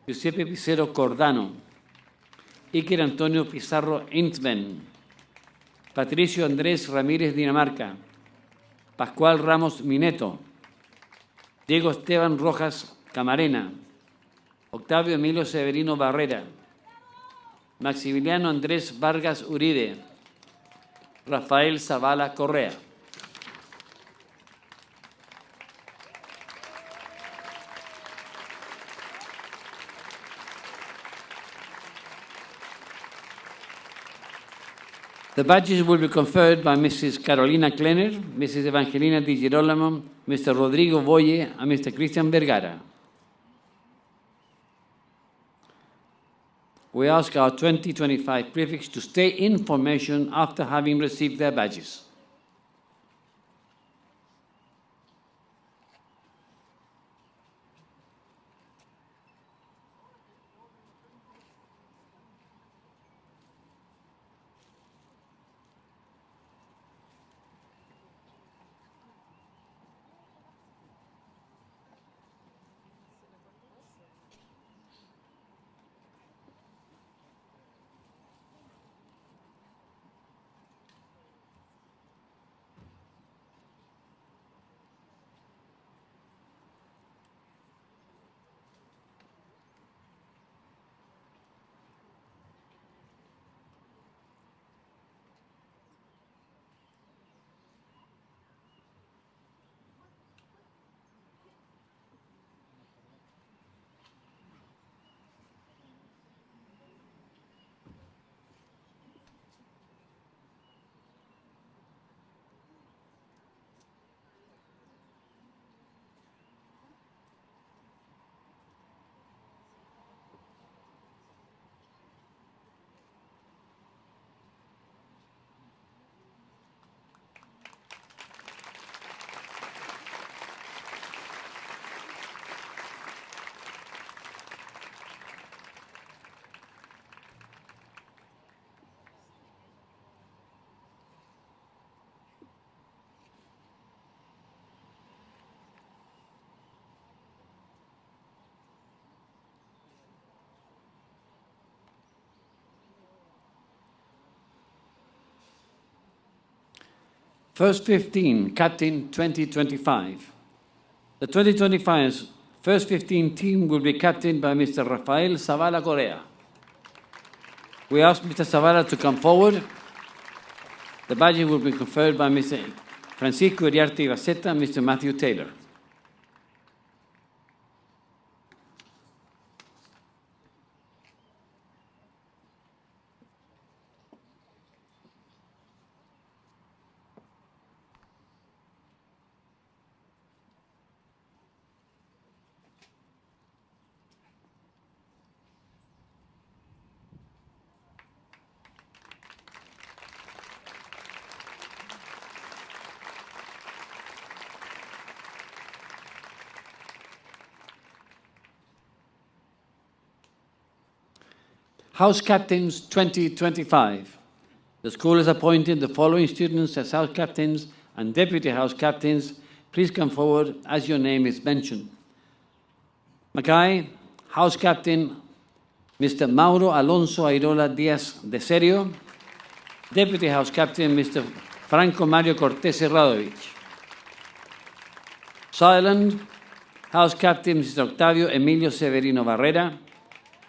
Giuseppe Picero Cordano, Iker Antonio Pizarro Intven, Patricio Andrés Ramírez Dinamarca, Pascual Ramos Mineto, Diego Esteban Rojas Camarena, Octavio Emilio Severino Barrera, Maximiliano Andrés Vargas Uribe, Rafael Zavala Correa. The badges will be conferred by Mrs. Carolina Klenner, Mrs. Evangelina Di Girolamo, Mr. Rodrigo Boye, and Mr. Christian Vergara. We ask our 2025 prefects to stay in formation after having received their badges. First 15, Captain 2025. The 2025's first 15 team will be captained by Mr. Rafael Zavala Correa. We ask Mr. Zavala to come forward. The badge will be conferred by Mr. Francisco Iriarte Gaceta and Mr. Matthew Taylor. House Captains 2025. The school has appointed the following students as House Captains and Deputy House Captains. Please come forward as your name is mentioned. Mackay, House Captain, Mr. Mauro Alonso Airola Díaz de Serio. Deputy House Captain, Mr. Franco Mario Cortés Radovich. Sutherland, House Captain, Mr. Octavio Emilio Severino Barrera.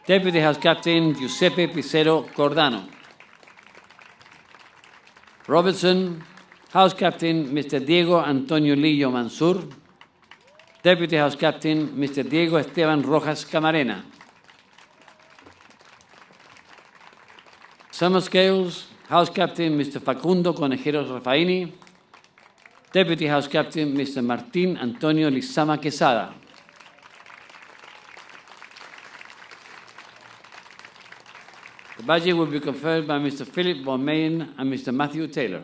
Deputy House Captain, Giuseppe Picero Cordano. Robertson, House Captain, Mr. Diego Antonio Lillo Mansur. Deputy House Captain, Mr. Diego Esteban Rojas Camarena. Summer Scales, House Captain, Mr. Facundo Conejeros Rafaini. Deputy House Captain, Mr. Martín Antonio Lizama Quesada. The badge will be conferred by Mr. Philip Von Meyen and Mr. Matthew Taylor.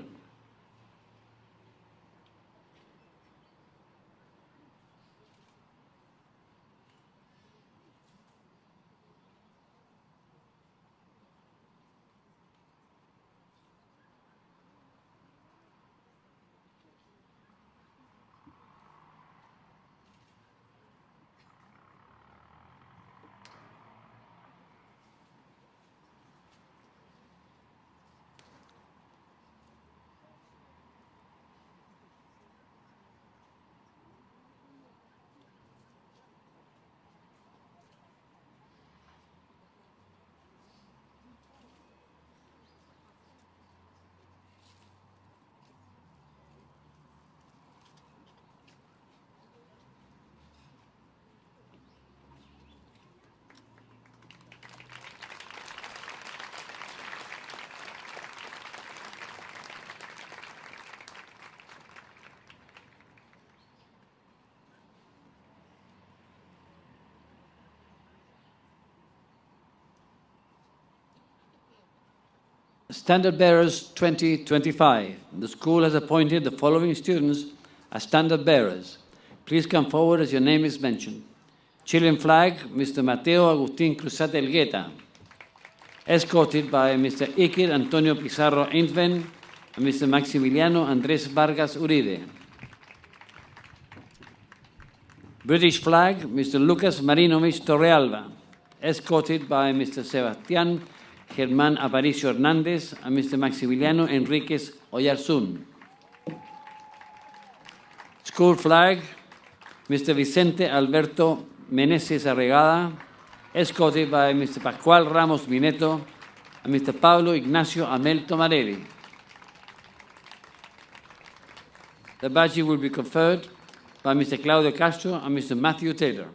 Standard Bearers 2025. The school has appointed the following students as standard bearers. Please come forward as your name is mentioned. Chilean flag, Mr. Mateo Agustín Cruzate Elgueta, escorted by Mr. Iker Antonio Pizarro Eintven and Mr. Maximiliano Andrés Vargas Uribe. British flag, Mr. Lucas Marinovich Torrealba, escorted by Mr. Sebastián Germán Aparicio Hernández and Mr. Maximiliano Enríquez Oyarzún. School flag, Mr. Vicente Alberto Meneses Arregada, escorted by Mr. Pascual Ramos Mineto and Mr. Pablo Ignacio Amel Tomarelli. The badge will be conferred by Mr. Claudio Castro and Mr. Matthew Taylor.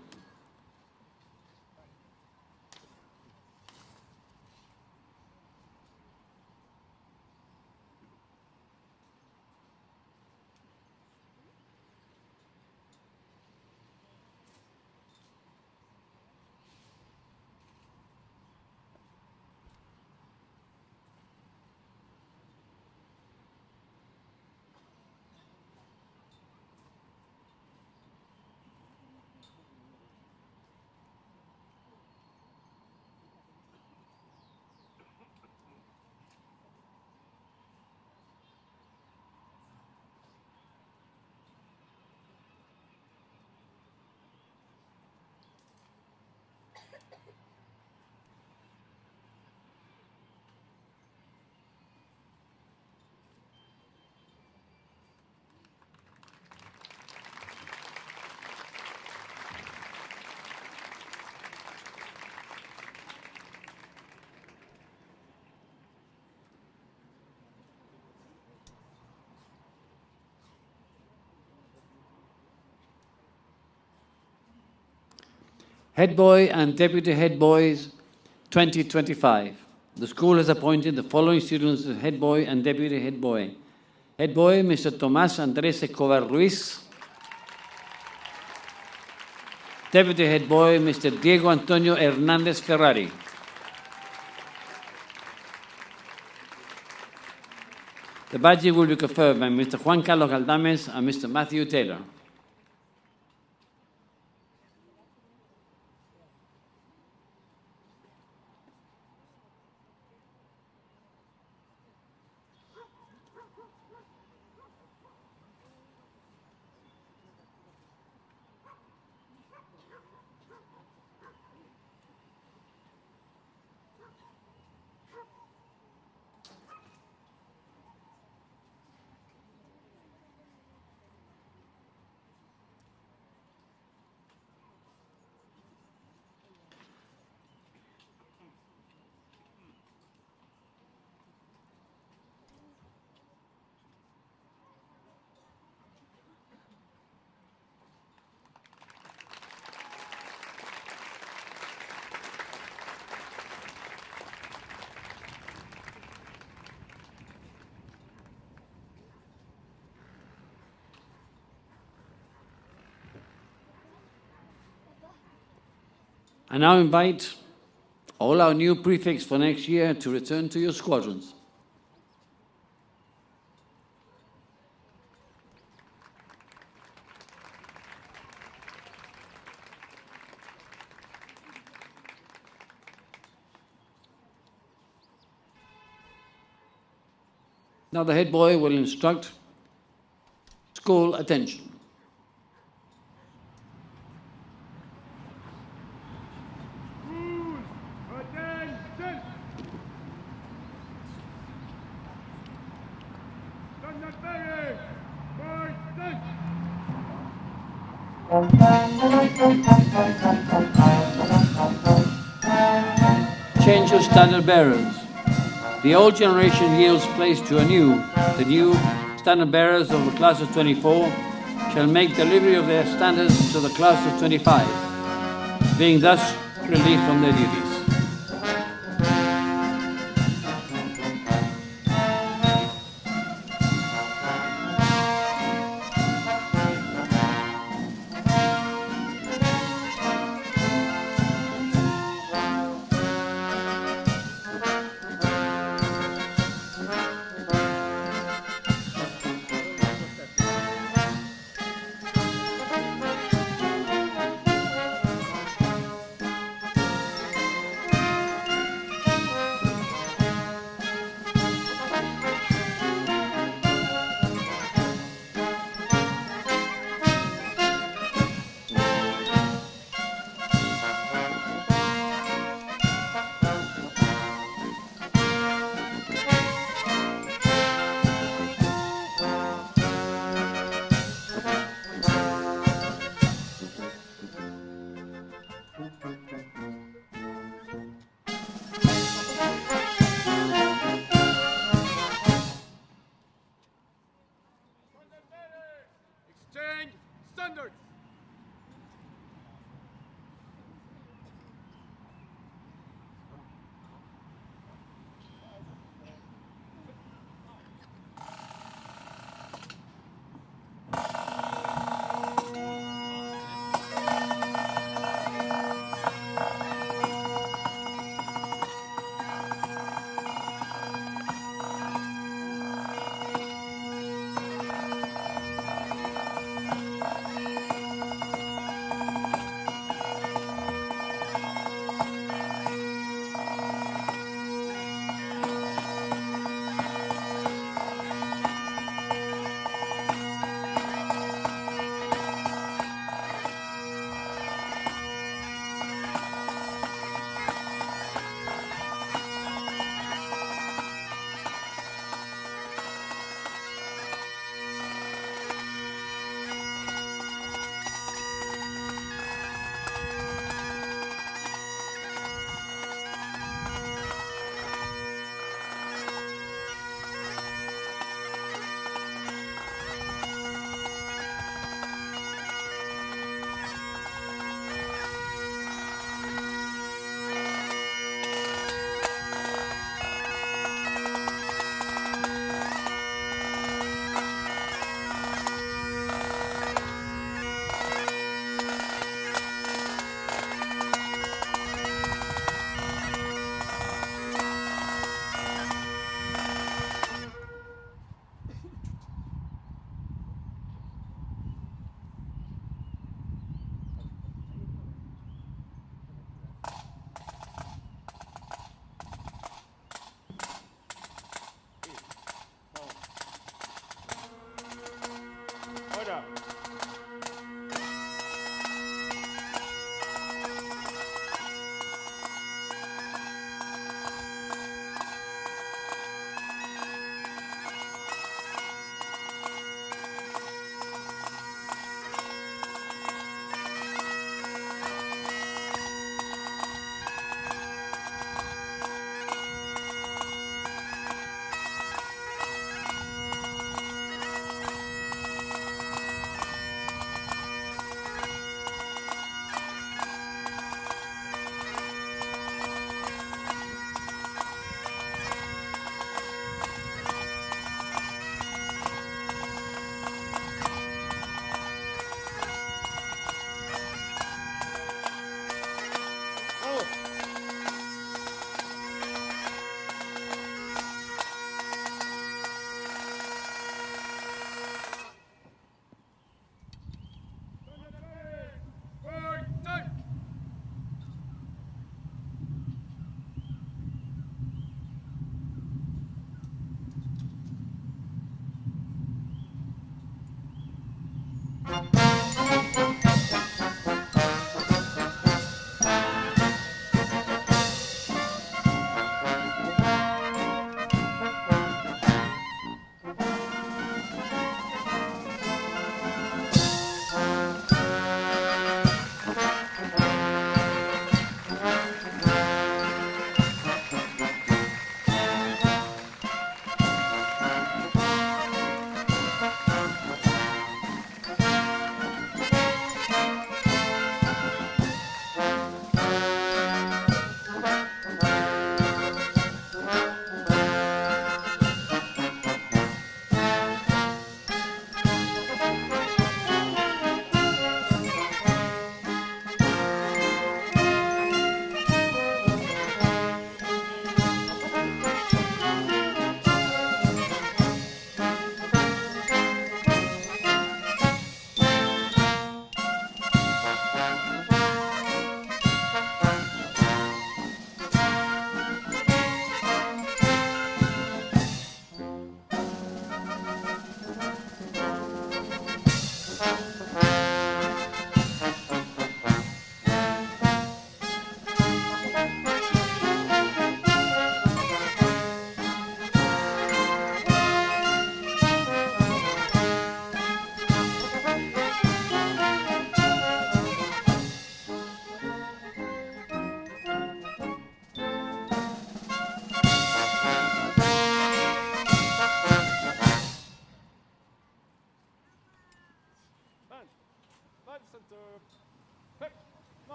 Head Boy and Deputy Head Boys 2025. The school has appointed the following students as Head Boy and Deputy Head Boy. Head Boy, Mr. Tomás Andrés Escobar Ruiz. Deputy Head Boy, Mr. Diego Antonio Hernández Ferrari. The badge will be conferred by Mr. Juan Carlos Galdames and Mr. Matthew Taylor. I now invite all our new prefects for next year to return to your squadrons. Now the head boy will instruct school attention. Change of standard bearers. The old generation yields place to the new standard bearers of the class of 24 shall make delivery of their standards to the class of 25, being thus relieved from their duties.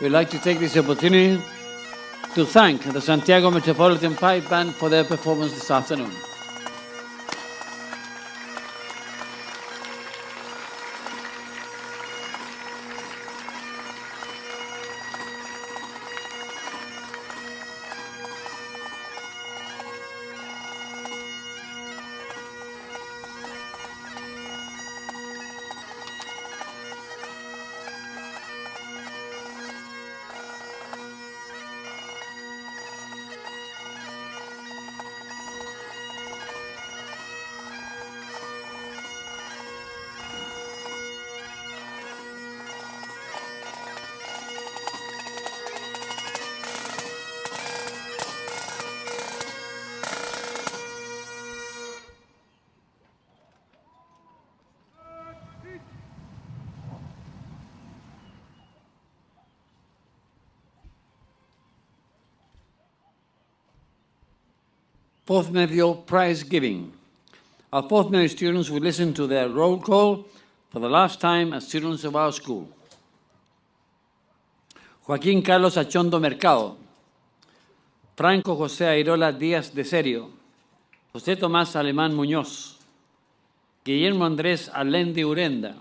We'd like to take this opportunity to thank the Santiago Metropolitan Pipe Band for their performance this afternoon. Fourth Medio Prize Giving. Our fourth Medio students will listen to their roll call for the last time as students of our school. Joaquín Carlos Achondo Mercado, Franco José Airola Díaz de Serio, José Tomás Alemán Muñoz, Guillermo Andrés Alendi Urenda,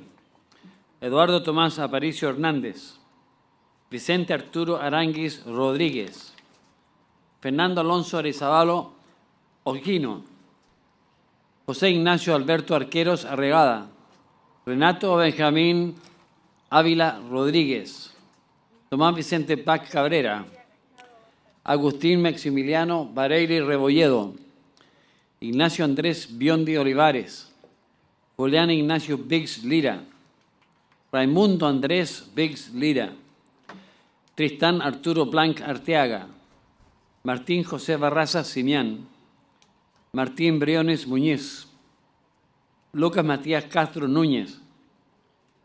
Eduardo Tomás Aparicio Hernández, Vicente Arturo Aranguis Rodríguez, Fernando Alonso Arizabalo Oquino, José Ignacio Alberto Arqueros Arregada, Renato Benjamín Ávila Rodríguez, Tomás Vicente Pac Cabrera, Agustín Maximiliano Vareiri Rebolledo, Ignacio Andrés Biondi Olivares, Julián Ignacio Biggs Lira, Raimundo Andrés Biggs Lira, Tristán Arturo Blanc Arteaga, Martín José Barraza Simián, Martín Briones Muñiz, Lucas Matías Castro Núñez,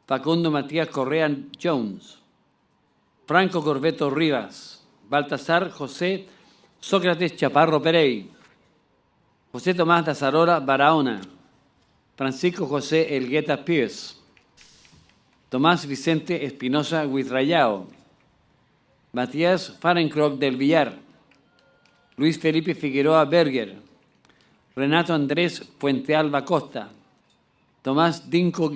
Facundo Matías Correa Jones, Franco Corbeto Rivas, Baltasar José Sócrates Chaparro Perey, José Tomás Dazarola Barahona, Francisco José Elgueta Pierce, Tomás Vicente Espinosa Huitrayao, Matías Farencroc del Villar, Luis Felipe Figueroa Berger, Renato Andrés Puentealba Costa, Tomás Dinco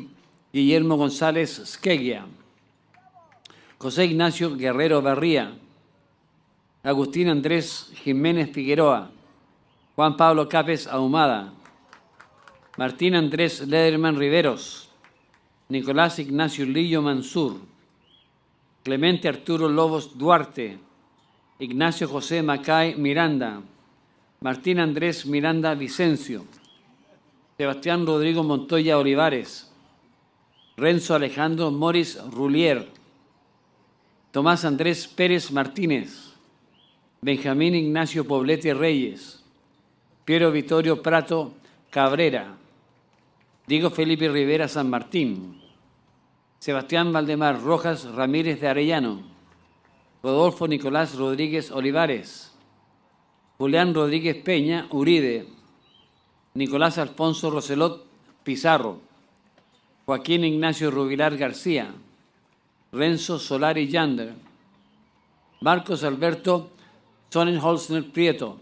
Guillermo González Squeguia, José Ignacio Guerrero Barría, Agustín Andrés Jiménez Figueroa, Juan Pablo Capes Ahumada, Martín Andrés Lederman Riveros, Nicolás Ignacio Lillo Mansur, Clemente Arturo Lobos Duarte, Ignacio José Macay Miranda, Martín Andrés Miranda Vicencio, Sebastián Rodrigo Montoya Olivares, Renzo Alejandro Moris Rulier, Tomás Andrés Pérez Martínez, Benjamín Ignacio Poblete Reyes, Piero Vittorio Prato Cabrera, Diego Felipe Rivera San Martín, Sebastián Valdemar Rojas Ramírez de Arellano, Rodolfo Nicolás Rodríguez Olivares, Julián Rodríguez Peña Uride, Nicolás Alfonso Roselot Pizarro, Joaquín Ignacio Rubilar García, Renzo Solari Yander, Marcos Alberto Sonnenholzner Prieto,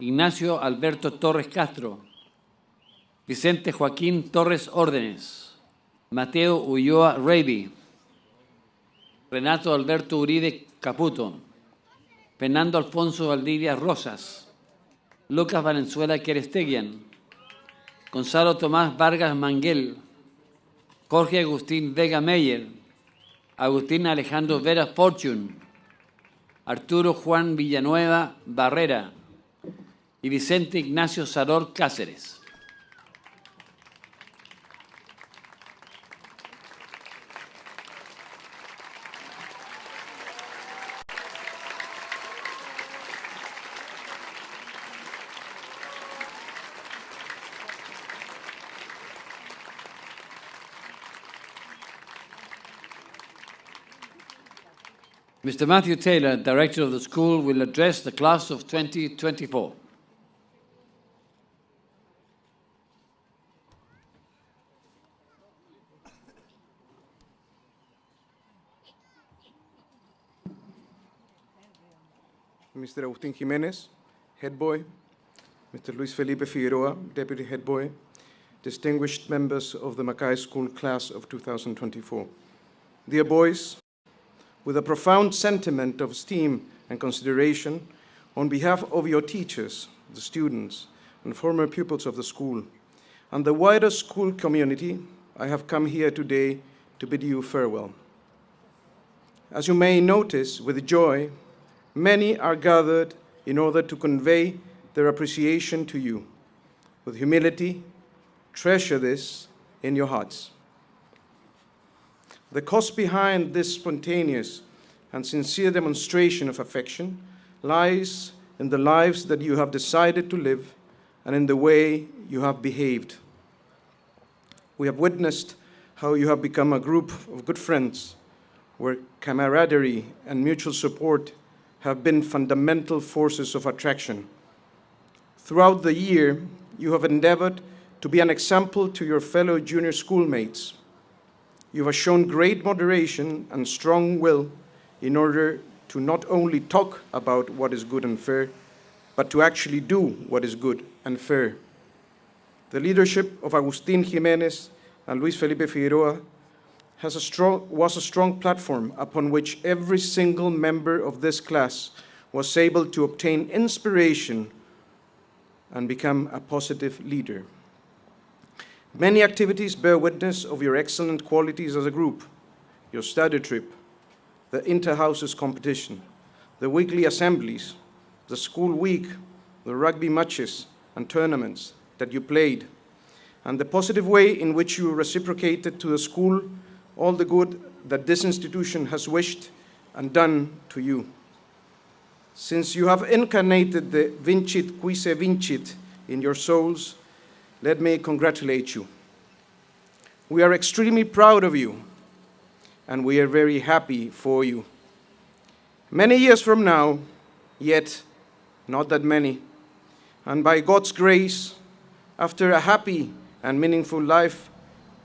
Ignacio Alberto Torres Castro, Vicente Joaquín Torres Órdenes, Mateo Ulloa Reiby, Renato Alberto Uribe Caputo, Fernando Alfonso Valdivia Rosas, Lucas Valenzuela Queresteguian, Gonzalo Tomás Vargas Manguel, Jorge Agustín Vega Meyer, Agustín Alejandro Vera Fortune, Arturo Juan Villanueva Barrera y Vicente Ignacio Saror Cáceres. Mr. Matthew Taylor, Director of the school, will address the class of 2024. Mr. Agustín Jiménez, head boy, Mr. Luis Felipe Figueroa, deputy head boy, distinguished members of the Mackay School class of 2024. Dear boys, with a profound sentiment of esteem and consideration, on behalf of your teachers, the students, and former pupils of the school, and the wider school community, I have come here today to bid you farewell. As you may notice with joy, many are gathered in order to convey their appreciation to you. With humility, treasure this in your hearts. The cost behind this spontaneous and sincere demonstration of affection lies in the lives that you have decided to live and in the way you have behaved. We have witnessed how you have become a group of good friends, where camaraderie and mutual support have been fundamental forces of attraction. Throughout the year, you have endeavored to be an example to your fellow junior schoolmates. You have shown great moderation and strong will in order to not only talk about what is good and fair, but to actually do what is good and fair. The leadership of Agustín Jiménez and Luis Felipe Figueroa was a strong platform upon which every single member of this class was able to obtain inspiration and become a positive leader. Many activities bear witness of your excellent qualities as a group: your study trip, the Interhouses competition, the weekly assemblies, the school week, the rugby matches and tournaments that you played, and the positive way in which you reciprocated to the school all the good that this institution has wished and done to you. Since you have incarnated the vincit qui se vincit in your souls, let me congratulate you. We are extremely proud of you, and we are very happy for you. Many years from now, yet not that many, and by God's grace, after a happy and meaningful life,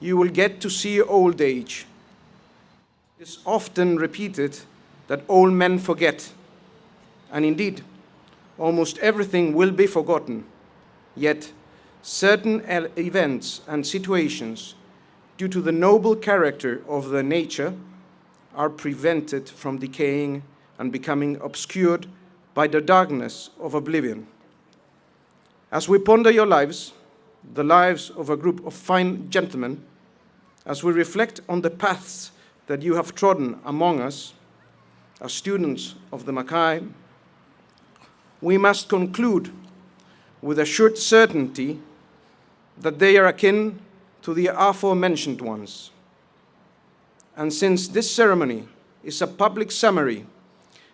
you will get to see old age. It is often repeated that old men forget, and indeed, almost everything will be forgotten. Yet, certain events and situations, due to the noble character of the nature, are prevented from decaying and becoming obscured by the darkness of oblivion. As we ponder your lives, the lives of a group of fine gentlemen, as we reflect on the paths that you have trodden among us, as students of the Mackay, we must conclude with assured certainty that they are akin to the aforementioned ones. And since this ceremony is a public summary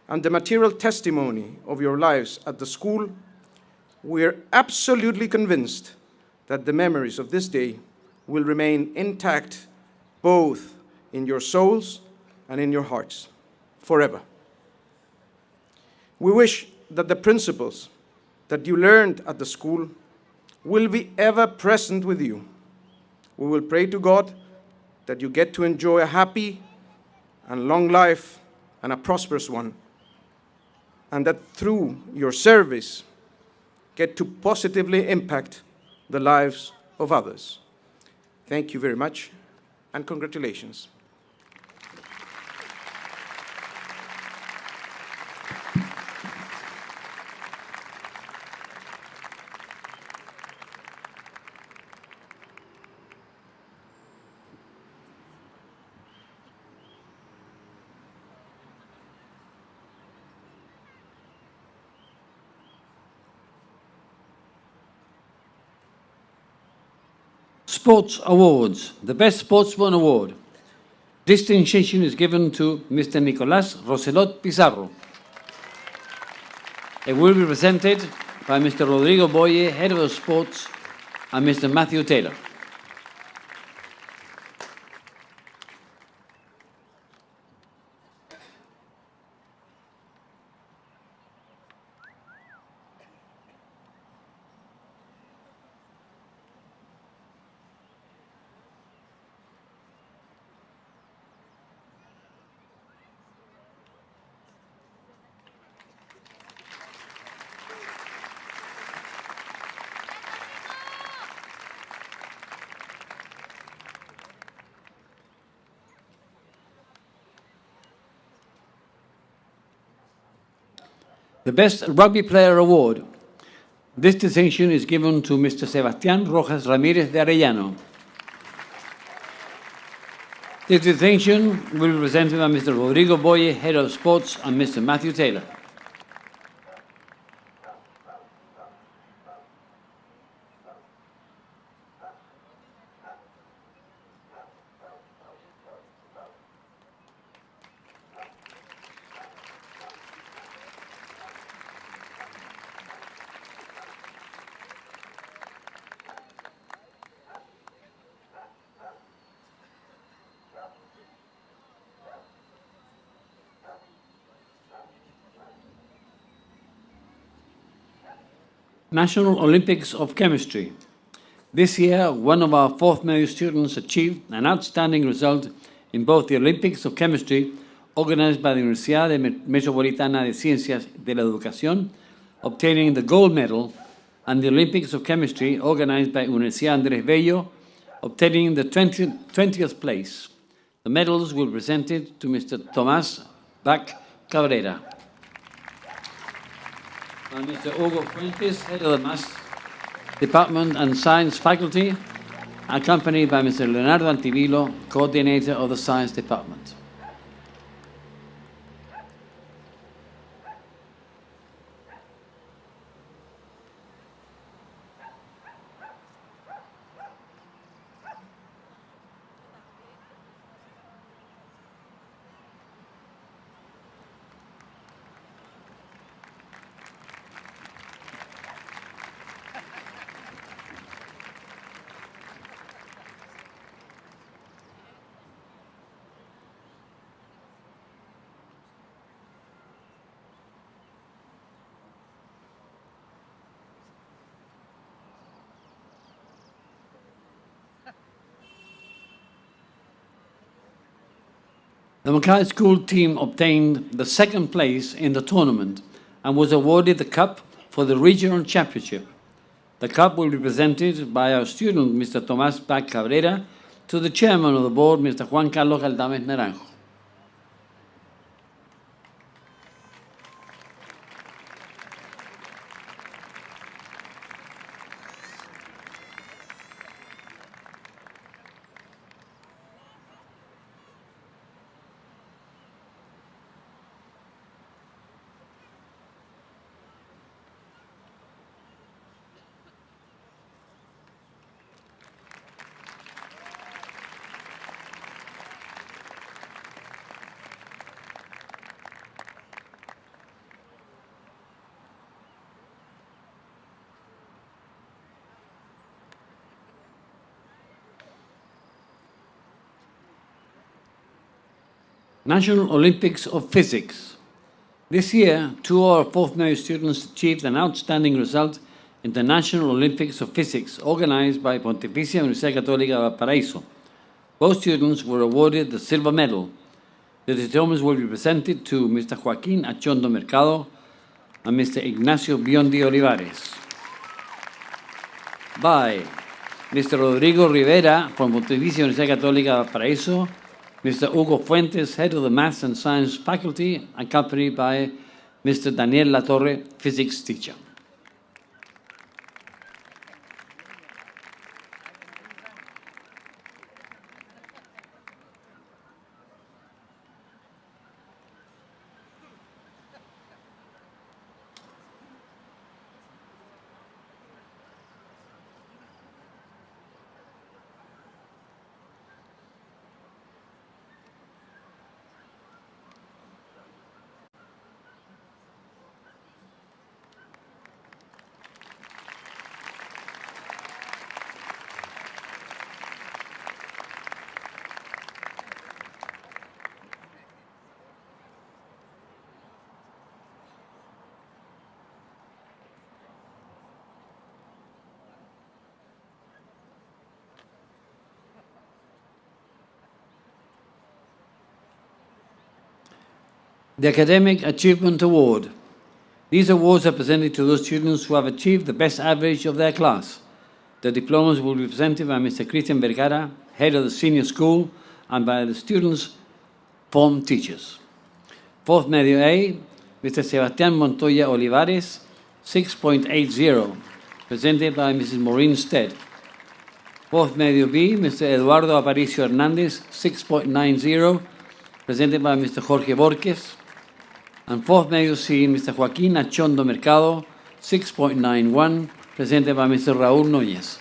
and the material testimony of your lives at the school, we are absolutely convinced that the memories of this day will remain intact both in your souls and in your hearts forever. We wish that the principles that you learned at the school will be ever present with you. We will pray to God that you get to enjoy a happy and long life and a prosperous one, and that through your service get to positively impact the lives of others. Thank you very much, and congratulations. Sports Awards. The Best Sportsman Award. Distinction is given to Mr. Nicolás Roselot Pizarro. It will be presented by Mr. Rodrigo Boye, Head of Sports, and Mr. Matthew Taylor. The Best Rugby Player Award. This distinction is given to Mr. Sebastián Rojas Ramírez de Arellano. This distinction will be presented by Mr. Rodrigo Boye, Head of Sports, and Mr. Matthew Taylor. National Olympics of Chemistry. This year, one of our fourth medio students achieved an outstanding result in both the Olympics of Chemistry, organized by the Universidad Metropolitana de Ciencias de la Educación, obtaining the gold medal, and the Olympics of Chemistry, organized by Universidad Andrés Bello, obtaining the 20th place. The medals will be presented to Mr. Tomás Bach Cabrera. And Mr. Hugo Fuentes, Head of the Maths Department and Science Faculty, accompanied by Mr. Leonardo Antivilo, Coordinator of the Science Department. The Mackay School team obtained the second place in the tournament and was awarded the cup for the regional championship. The cup will be presented by our student, Mr. Tomás Bach Cabrera, to the chairman of the board, Mr. Juan Carlos Galdames Naranjo. National Olympics of Physics. This year, two of our fourth medio students achieved an outstanding result in the National Olympics of Physics, organized by Pontificia Universidad Católica de Valparaíso. Both students were awarded the silver medal. The diplomas will be presented to Mr. Joaquín Achondo Mercado and Mr. Ignacio Biondi Olivares. By Mr. Rodrigo Rivera from Pontificia Universidad Católica de Valparaíso, Mr. Hugo Fuentes, Head of the Maths and Science Faculty, accompanied by Mr. Daniel Latorre, Physics teacher. The Academic Achievement Award. These awards are presented to those students who have achieved the best average of their class. The diplomas will be presented by Mr. Christian Vergara, Head of the Senior School, and by the students' form teachers. Fourth Medio A, Mr. Sebastián Montoya Olivares, 6.80, presented by Mrs. Maureen Stead. Fourth Medio B, Mr. Eduardo Aparicio Hernández, 6.90, presented by Mr. Jorge Borges. And fourth Medio C, Mr. Joaquín Achondo Mercado, 6.91, presented by Mr. Raúl Núñez.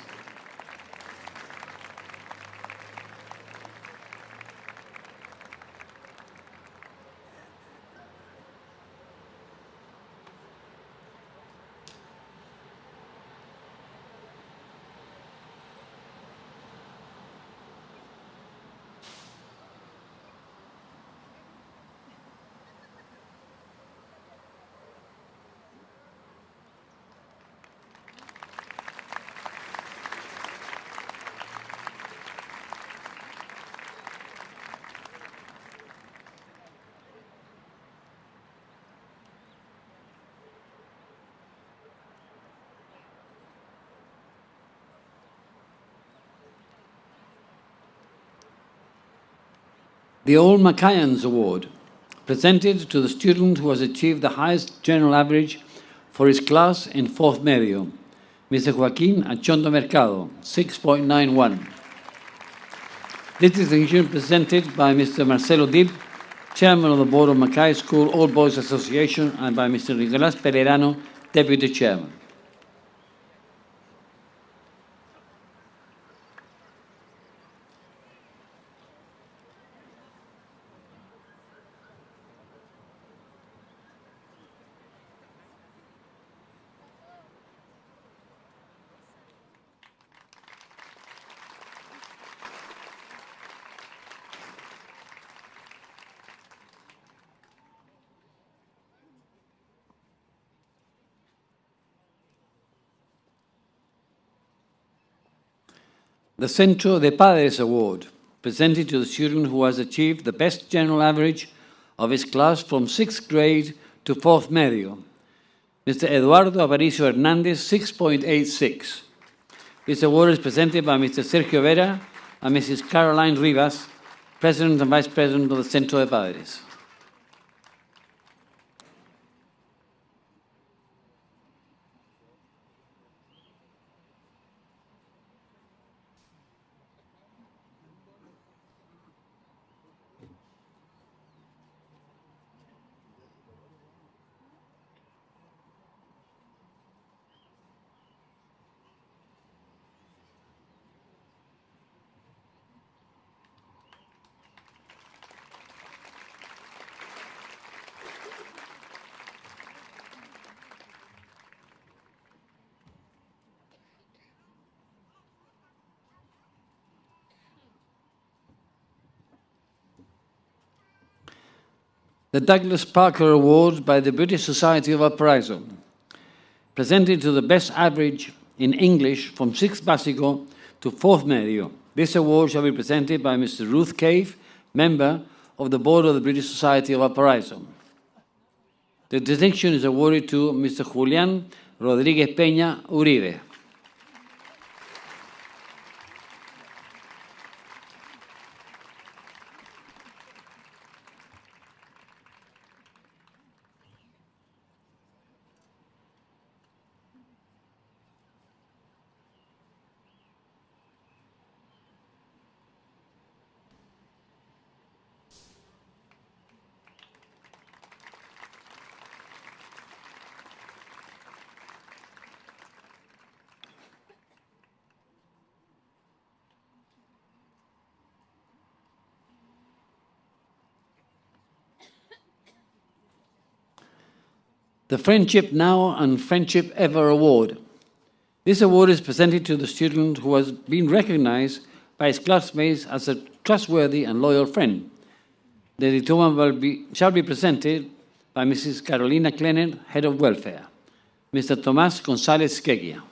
The Old Macayans Award, presented to the student who has achieved the highest general average for his class in fourth medio, Mr. Joaquín Achondo Mercado, 6.91. This distinction presented by Mr. Marcelo Dib, Chairman of the Board of Macay School All Boys Association, and by Mr. Nicolás Pereirano, Deputy Chairman. The Centro de Padres Award, presented to the student who has achieved the best general average of his class from 6th grade to 4th medio, Mr. Eduardo Aparicio Hernández, 6.86. This award is presented by Mr. Sergio Vera and Mrs. Caroline Rivas, President and Vice President of the Centro de Padres. The Douglas Parker Award by the British Society of Valparaiso, presented to the best average in English from 6th básico to 4th medio. This award shall be presented by Mr. Ruth Cave, member of the Board of the British Society of Valparaiso. The distinction is awarded to Mr. Julián Rodríguez Peña Uribe. The Friendship Now and Friendship Ever Award. This award is presented to the student who has been recognized by his classmates as a trustworthy and loyal friend. The diploma shall be presented by Mrs. Carolina Klenner, Head of Welfare. Mr. Tomás González Queguia.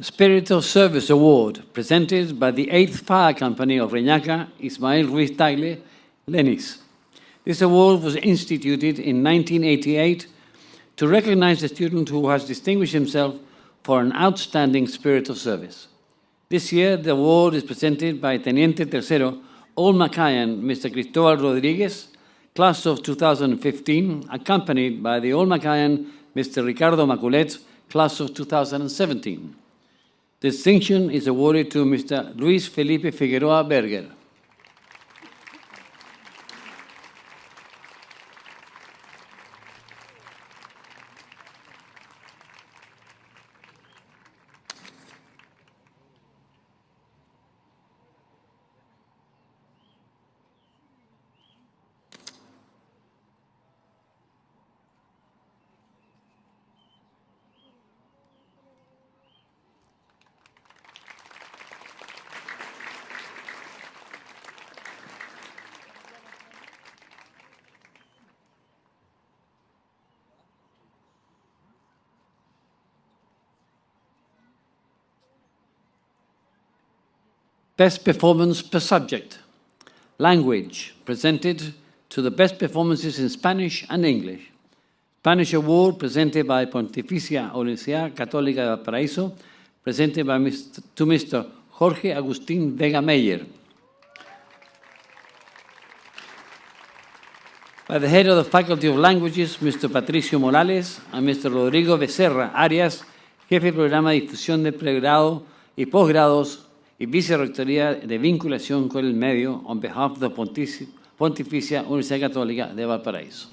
Spirit of Service Award, presented by the 8th Fire Company of Reñaca, Ismael Ruiz Tagle, Lenis. This award was instituted in 1988 to recognize the student who has distinguished himself for an outstanding spirit of service. This year, the award is presented by Teniente Tercero, Old Macayan, Mr. Cristobal Rodriguez, class of 2015, accompanied by the Old Macayan, Mr. Ricardo Maculet, class of 2017. The distinction is awarded to Mr. Luis Felipe Figueroa Berger. Best performance per subject. Language, presented to the best performances in Spanish and English. Spanish Award, presented by Pontificia Universidad Católica de Valparaíso, presented by to Mr. Jorge Agustín Vega Meyer. By the head of the Faculty of Languages, Mr. Patricio Morales, and Mr. Rodrigo Becerra Arias, jefe de programa de difusión de pregrado y posgrados y Vicerrectoría de Vinculación con el Medio, on behalf of the Pontificia Universidad Católica de Valparaíso.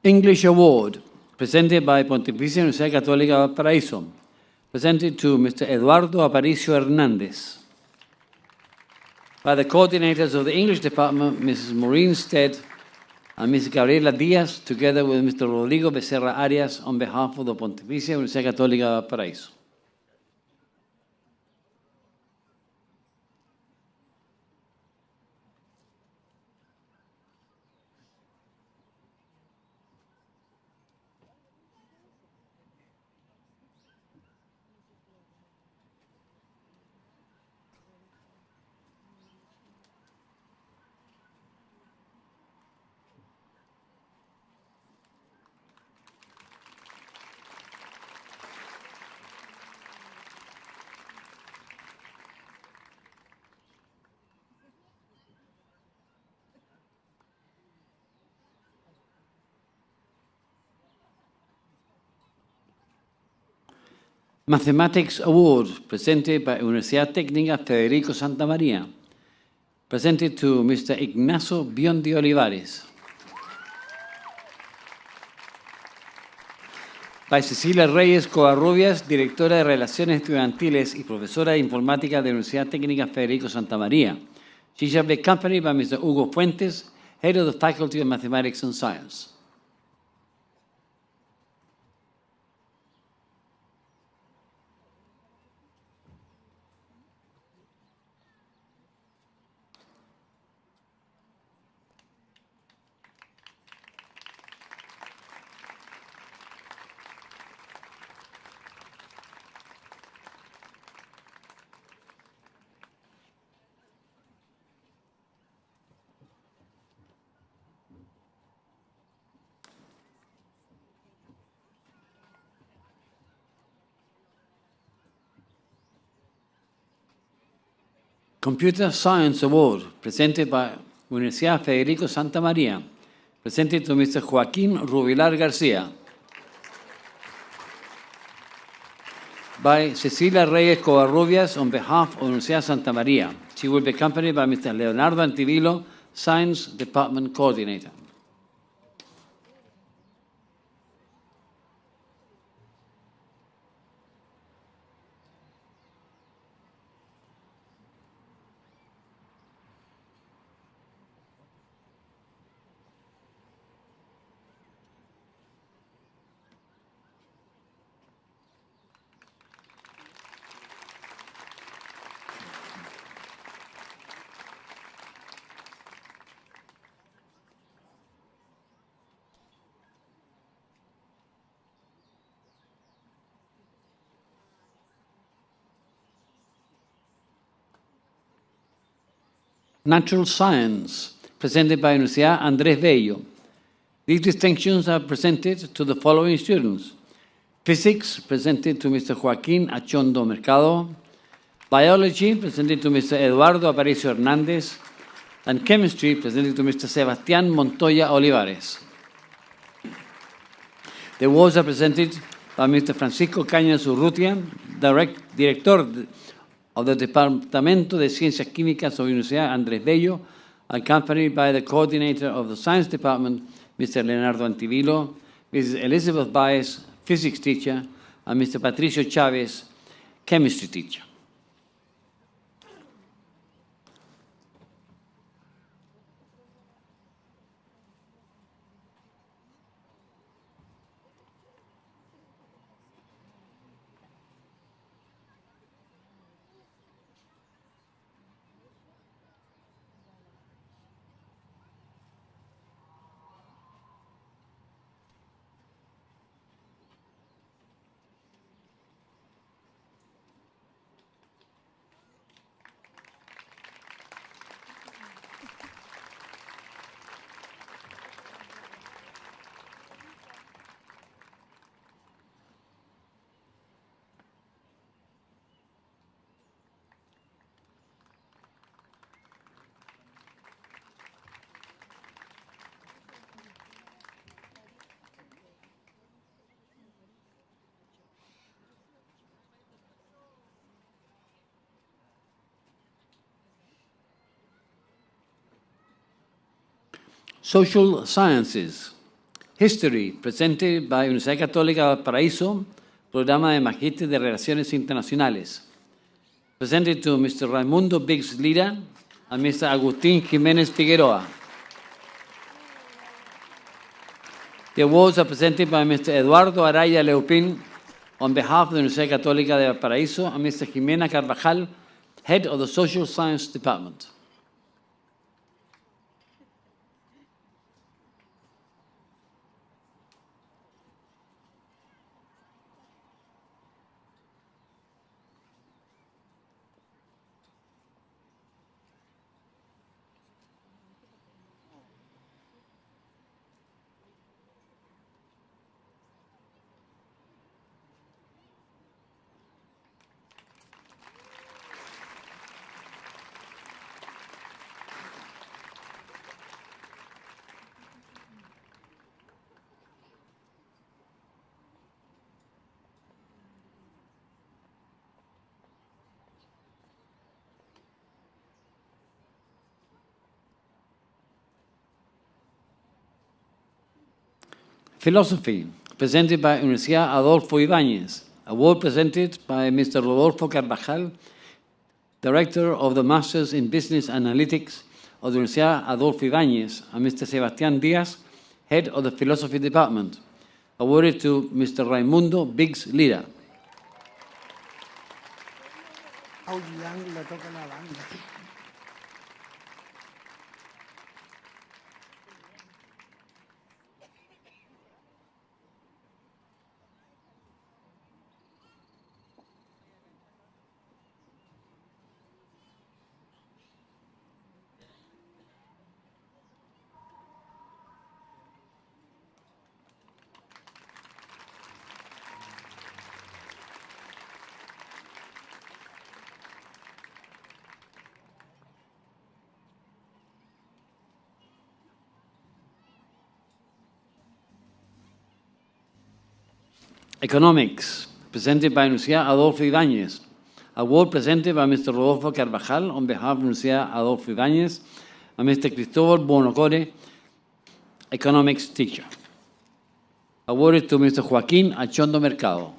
English Award, presented by Pontificia Universidad Católica de Valparaíso, presented to Mr. Eduardo Aparicio Hernández. By the coordinators of the English Department, Mrs. Maureen Stead and Ms. Gabriela Díaz, together with Mr. Rodrigo Becerra Arias, on behalf of the Pontificia Universidad Católica de Valparaíso. Mathematics Award, presented by Universidad Técnica Federico Santa María, presented to Mr. Ignacio Biondi Olivares. By Cecilia Reyes Covarrubias, directora de Relaciones Estudiantiles y profesora de Informática de la Universidad Técnica Federico Santa María. She shall be accompanied by Mr. Hugo Fuentes, head of the Faculty of Mathematics and Science. Computer Science Award, presented by Universidad Federico Santa María, presented to Mr. Joaquín Rubilar García. By Cecilia Reyes Covarrubias, on behalf of Universidad Santa María. She will be accompanied by Mr. Leonardo Antivilo, Science Department Coordinator. Natural Science, presented by Universidad Andrés Bello. These distinctions are presented to the following students. Physics, presented to Mr. Joaquín Achondo Mercado. Biology, presented to Mr. Eduardo Aparicio Hernández. And Chemistry, presented to Mr. Sebastián Montoya Olivares. The awards are presented by Mr. Francisco Cañas Urrutia, Director of the Departamento de Ciencias Químicas of Universidad Andrés Bello, accompanied by the Coordinator of the Science Department, Mr. Leonardo Antivilo, Mrs. Elizabeth Baez, Physics teacher, and Mr. Patricio Chavez, Chemistry teacher. Social Sciences. History, presented by Universidad Católica de Valparaíso, programa de Magíster de Relaciones Internacionales. Presented to Mr. Raimundo Biggs Lira and Mr. Agustín Jiménez Figueroa. The awards are presented by Mr. Eduardo Araya Leupin on behalf of the Universidad Católica de Valparaíso and Mr. Jimena Carvajal, Head of the Social Science Department. Philosophy, presented by Universidad Adolfo Ibáñez. Award presented by Mr. Rodolfo Carvajal, Director of the Masters in Business Analytics of the Universidad Adolfo Ibáñez, and Mr. Sebastián Díaz, Head of the Philosophy Department. Awarded to Mr. Raimundo Biggs Lira. Economics, presented by Universidad Adolfo Ibáñez. Award presented by Mr. Rodolfo Carvajal on behalf of Universidad Adolfo Ibáñez and Mr. Cristóbal Bonocore, Economics teacher. Awarded to Mr. Joaquín Achondo Mercado.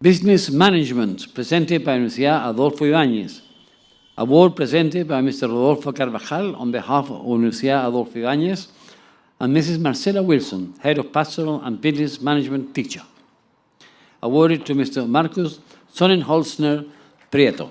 Business Management, presented by Universidad Adolfo Ibáñez. Award presented by Mr. Rodolfo Carvajal on behalf of Universidad Adolfo Ibáñez and Mrs. Marcela Wilson, Head of Pastoral and Business Management Teacher. Awarded to Mr. Marcus Sonnenholzner Prieto.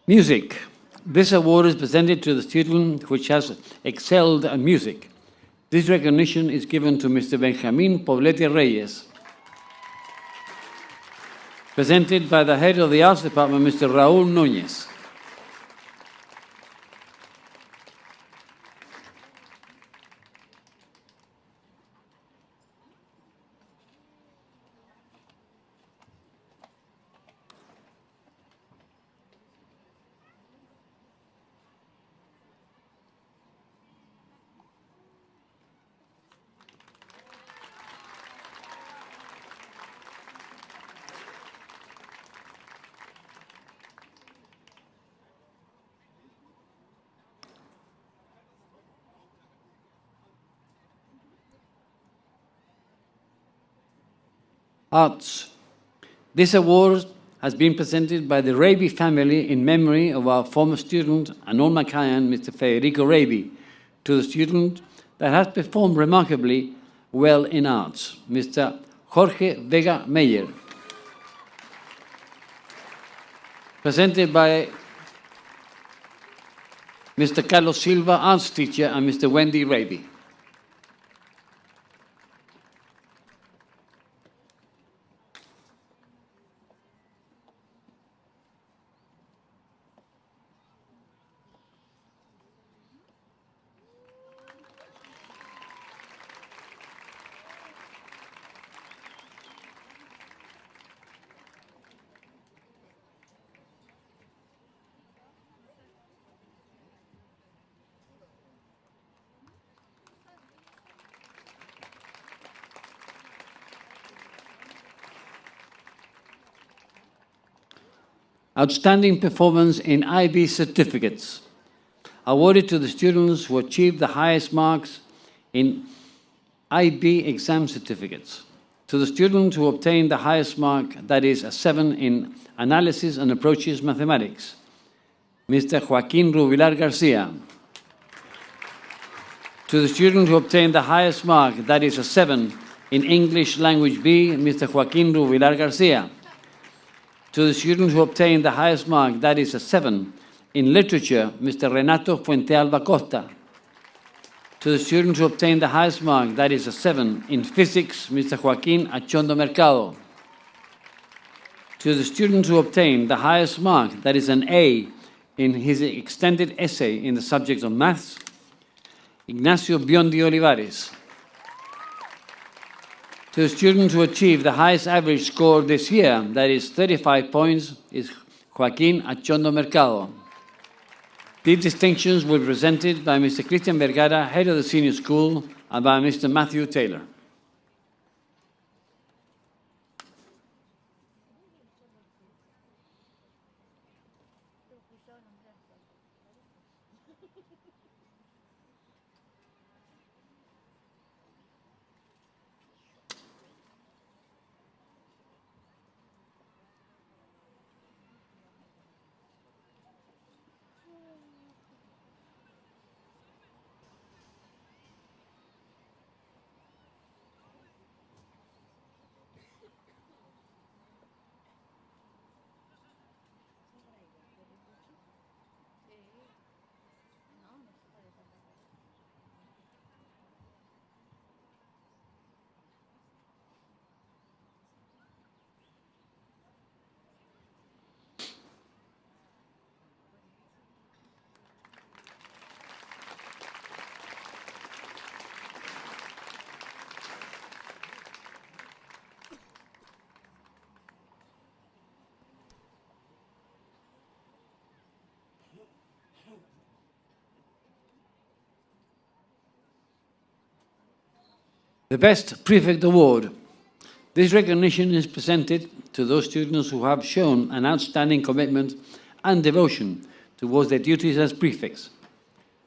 Music. This award is presented to the student which has excelled at music. This recognition is given to Mr. Benjamin Poblete Reyes. Presented by the head of the Arts Department, Mr. Raúl Núñez. Arts. This award has been presented by the Rugby family in memory of our former student and All Macayan, Mr. Federico Rugby, to the student that has performed remarkably well in arts, Mr. Jorge Vega Meyer. Presented by Mr. Carlos Silva, arts teacher, and Mr. Wendy Rugby. Outstanding performance in IB certificates. Awarded to the students who achieved the highest marks in IB exam certificates. To the student who obtained the highest mark, that is a 7 in analysis and approaches mathematics, Mr. Joaquín Rubilar Garcia. To the student who obtained the highest mark, that is a 7 in English Language B, Mr. Joaquín Rubilar Garcia. To the student who obtained the highest mark, that is a 7 in literature, Mr. Renato Fuentealba Costa. To the student who obtained the highest mark, that is a 7 in physics, Mr. Joaquín Achondo Mercado. To the student who obtained the highest mark, that is an A in his extended essay in the subject of maths, Ignacio Biondi Olivares. To the student who achieved the highest average score this year, that is 35 points, is Joaquín Achondo Mercado. These distinctions were presented by Mr. Christian Vergara, head of the senior school, and by Mr. Matthew Taylor. The Best Prefect Award. This recognition is presented to those students who have shown an outstanding commitment and devotion towards their duties as prefects.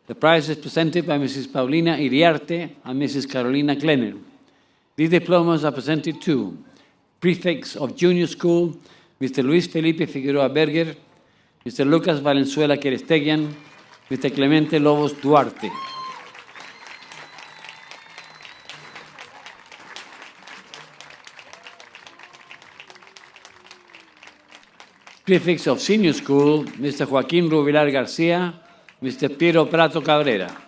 The prize is presented by Mrs. Paulina Iriarte and Mrs. Carolina Klenner. These diplomas are presented to prefects of junior school, Mr. Luis Felipe Figueroa Berger, Mr. Lucas Valenzuela Kerestegian, Mr. Clemente Lobos Duarte. Prefects of senior school, Mr. Joaquín Rubilar García, Mr. Piero Prato Cabrera.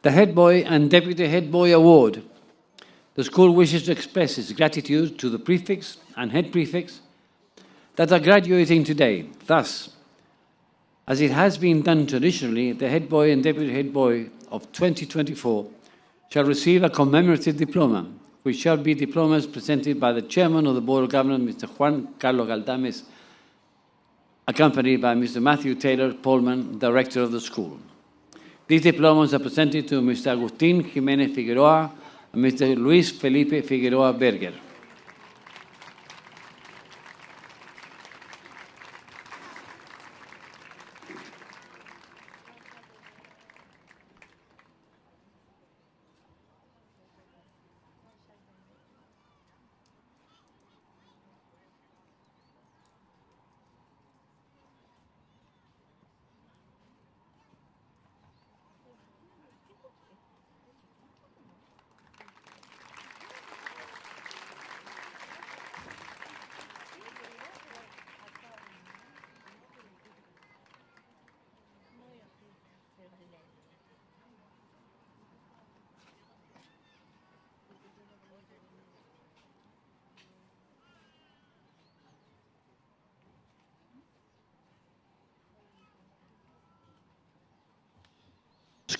The Head Boy and Deputy Head Boy Award. The school wishes to express its gratitude to the prefects and head prefects that are graduating today. Thus, as it has been done traditionally, the Head Boy and Deputy Head Boy of 2024 shall receive a commemorative diploma, which shall be diplomas presented by the Chairman of the Board of Governors, Mr. Juan Carlos Galdames, accompanied by Mr. Matthew Taylor Polman, Director of the school. These diplomas are presented to Mr. Agustín Jiménez Figueroa and Mr. Luis Felipe Figueroa Berger.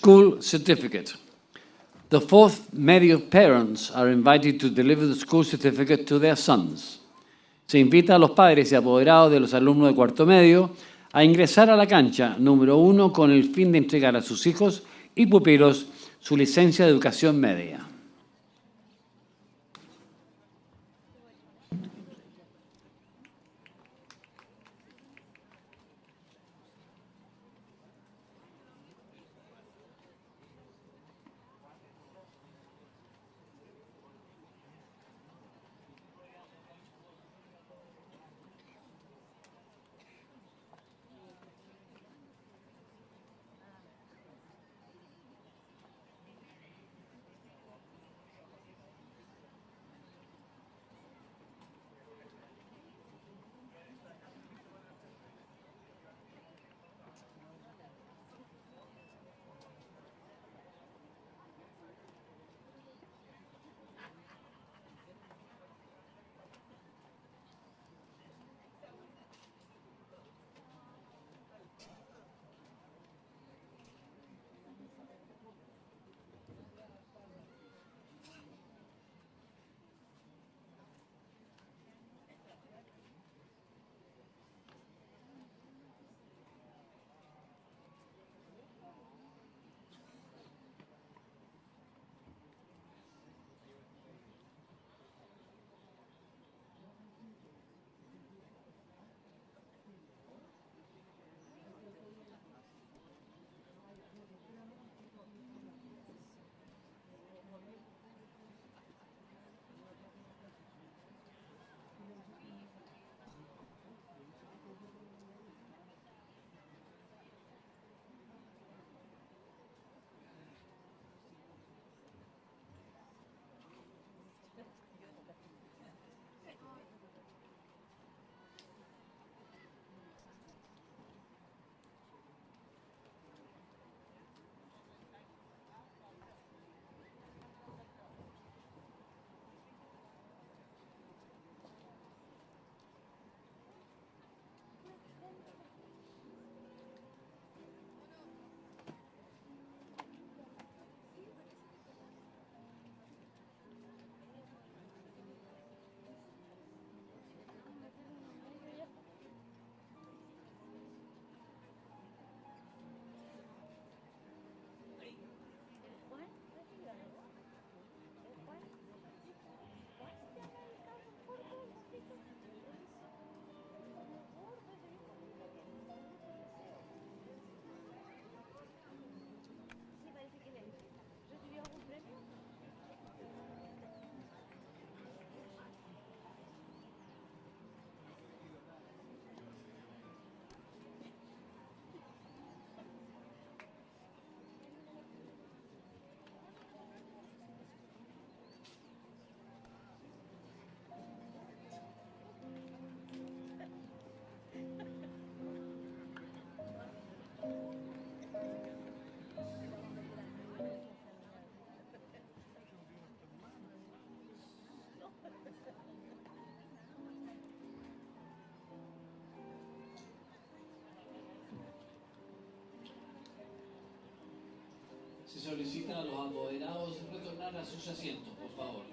School certificate. The fourth medio parents are invited to deliver the school certificate to their sons. Se invita a los padres y apoderados de los alumnos de cuarto medio a ingresar a la cancha número 1 con el fin de entregar a sus hijos y pupilos su licencia de educación media. Se solicita a los apoderados retornar a sus asientos, por favor.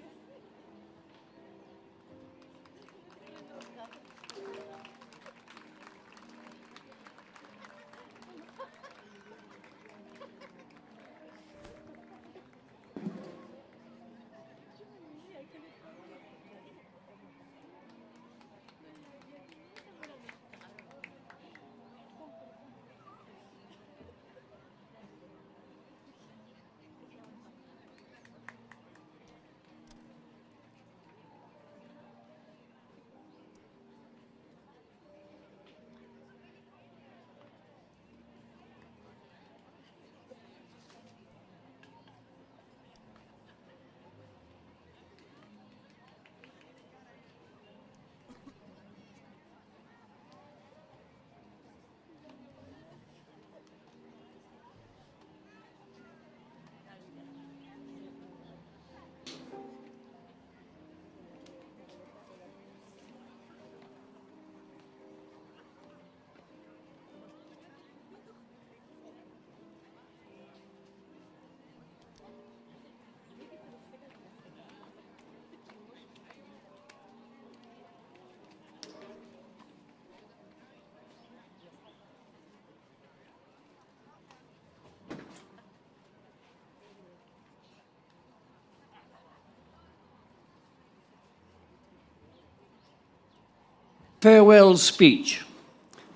Farewell speech.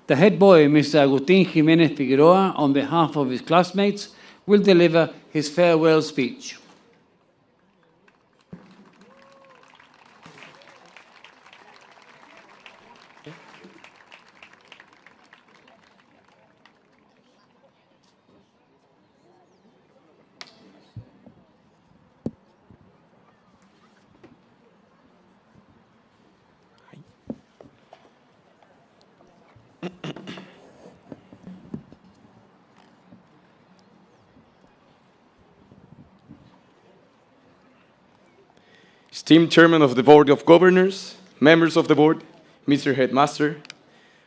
The head boy, Mr. Agustín Jiménez Figueroa, on behalf of his classmates, will deliver his farewell speech. Esteemed Chairman of the Board of Governors, members of the Board, Mr. Headmaster,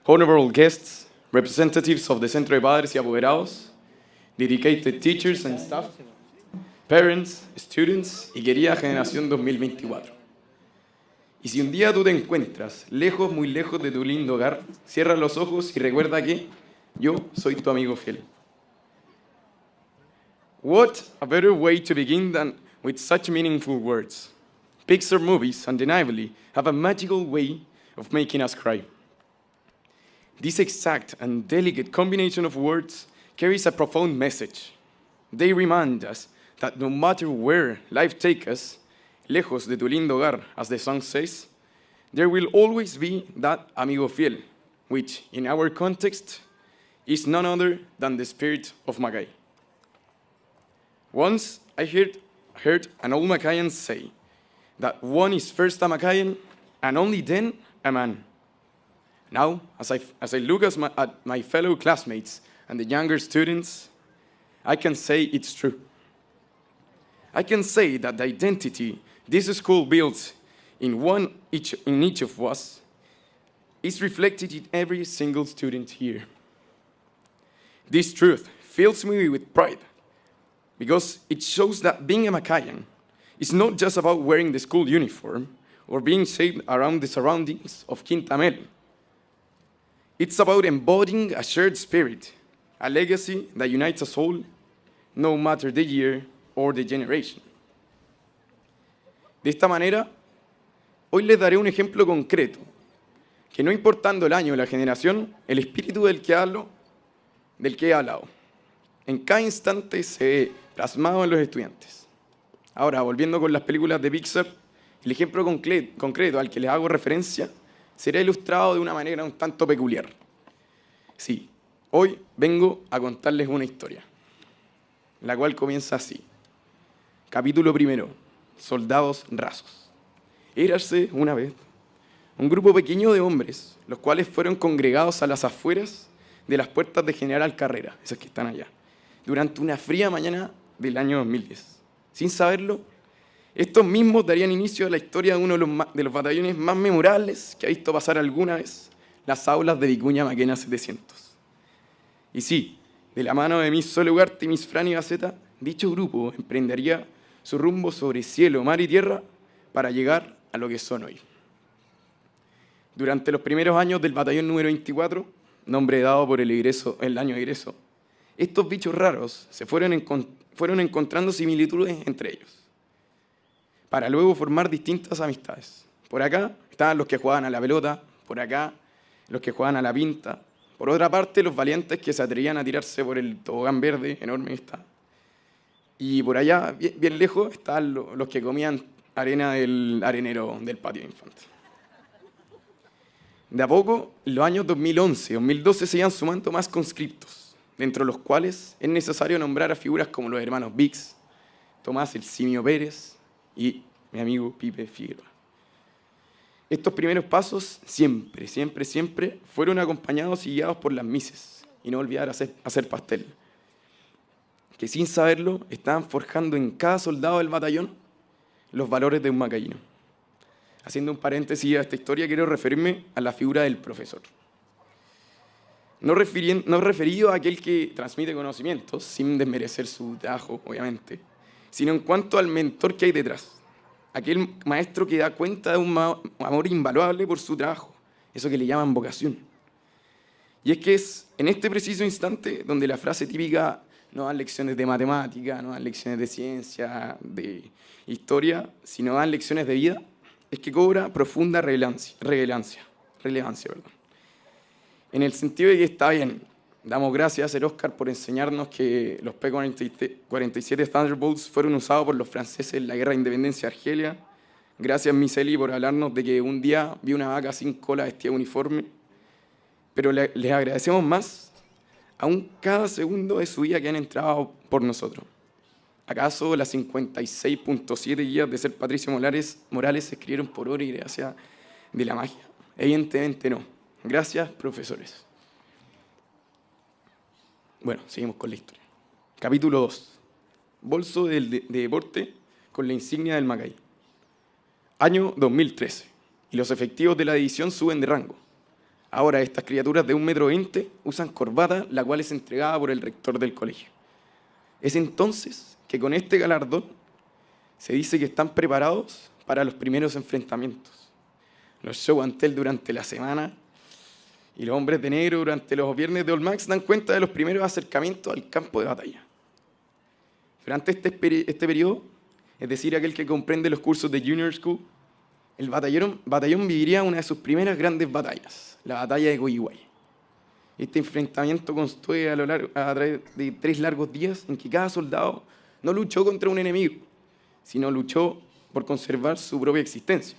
honorable guests, representatives of the Centro de Padres y Apoderados, dedicated teachers and staff, parents, students y querida generación 2024. Y si un día tú te encuentras lejos, muy lejos de tu lindo hogar, cierra los ojos y recuerda que yo soy tu amigo fiel. What a better way to begin than with such meaningful words. Pixar movies, undeniably, have a magical way of making us cry. This exact and delicate combination of words carries a profound message. They remind us that no matter where life takes us, lejos de tu lindo hogar, as the song says, there will always be that amigo fiel, which, in our context, is none other than the spirit of Macay. Once I heard an old Macayan say that one is first a Macayan and only then a man. Now, as I look at my fellow classmates and the younger students, I can say it's true. I can say that the identity this school builds in each of us is reflected in every single student here. This truth fills me with pride because it shows that being a Macayan is not just about wearing the school uniform or being shaped around the surroundings of Quintamel. It's about embodying a shared spirit, a legacy that unites us all, no matter the year or the generation. De esta manera, hoy les daré un ejemplo concreto, que no importando el año o la generación, el espíritu del que he hablado, en cada instante se ve plasmado en los estudiantes. Ahora, volviendo con las películas de Pixar, el ejemplo concreto al que les hago referencia será ilustrado de una manera un tanto peculiar. Sí, hoy vengo a contarles una historia, la cual comienza así. Capítulo 1, Soldados rasos. Érase una vez un grupo pequeño de hombres, los cuales fueron congregados a las afueras de las puertas de General Carrera, esas que están allá, durante una fría mañana del año 2010. Sin saberlo, estos mismos darían inicio a la historia de uno de los batallones más memorables que ha visto pasar alguna vez las aulas de Vicuña Maquena 700. Y sí, de la mano de Miss Sole Ugarte y Miss Franny Gaceta, dicho grupo emprendería su rumbo sobre cielo, mar y tierra para llegar a lo que son hoy. Durante los primeros años del batallón número 24, nombre dado por el año de egreso, estos bichos raros se fueron encontrando similitudes entre ellos, para luego formar distintas amistades. Por acá estaban los que jugaban a la pelota, por acá los que jugaban a la pinta, por otra parte los valientes que se atrevían a tirarse por el tobogán verde, enorme que está. Y por allá, bien lejos, estaban los que comían arena del arenero del patio de infantes. De a poco, en los años 2011 y 2012 se iban sumando más conscriptos, dentro de los cuales es necesario nombrar a figuras como los hermanos Bix, Tomás el Simio Pérez y mi amigo Pipe Figueroa. Estos primeros pasos siempre fueron acompañados y guiados por las mises, y no olvidar hacer pastel, que sin saberlo estaban forjando en cada soldado del batallón los valores de un macaíno. Haciendo un paréntesis a esta historia, quiero referirme a la figura del profesor. No referido a aquel que transmite conocimientos, sin desmerecer su trabajo, obviamente, sino en cuanto al mentor que hay detrás. Aquel maestro que da cuenta de un amor invaluable por su trabajo, eso que le llaman vocación. Y es que es en este preciso instante donde la frase típica no dan lecciones de matemática, no dan lecciones de ciencia, de historia, sino dan lecciones de vida, es que cobra profunda relevancia. En el sentido de que está bien, damos gracias a Oscar por enseñarnos que los P-47 Thunderbolts fueron usados por los franceses en la Guerra de Independencia de Argelia. Gracias, Miseli, por hablarnos de que un día vi una vaca sin cola vestida de uniforme. Pero les agradecemos más aún cada segundo de su vida que han entrado por nosotros. ¿Acaso las 56.7 guías de ser Patricio Morales se escribieron por obra y gracia de la magia? Evidentemente no. Gracias, profesores. Bueno, seguimos con la historia. Capítulo 2. Bolso de deporte con la insignia del Macay. Año 2013. Y los efectivos de la división suben de rango. Ahora estas criaturas de 1,20 m usan corbata, la cual es entregada por el rector del colegio. Es entonces que con este galardón se dice que están preparados para los primeros enfrentamientos. Los show and tell durante la semana y los hombres de negro durante los viernes de All Max dan cuenta de los primeros acercamientos al campo de batalla. Durante este periodo, es decir, aquel que comprende los cursos de Junior School, el batallón viviría una de sus primeras grandes batallas, la batalla de Coyihuay. Este enfrentamiento constó a través de 3 largos días en que cada soldado no luchó contra un enemigo, sino luchó por conservar su propia existencia.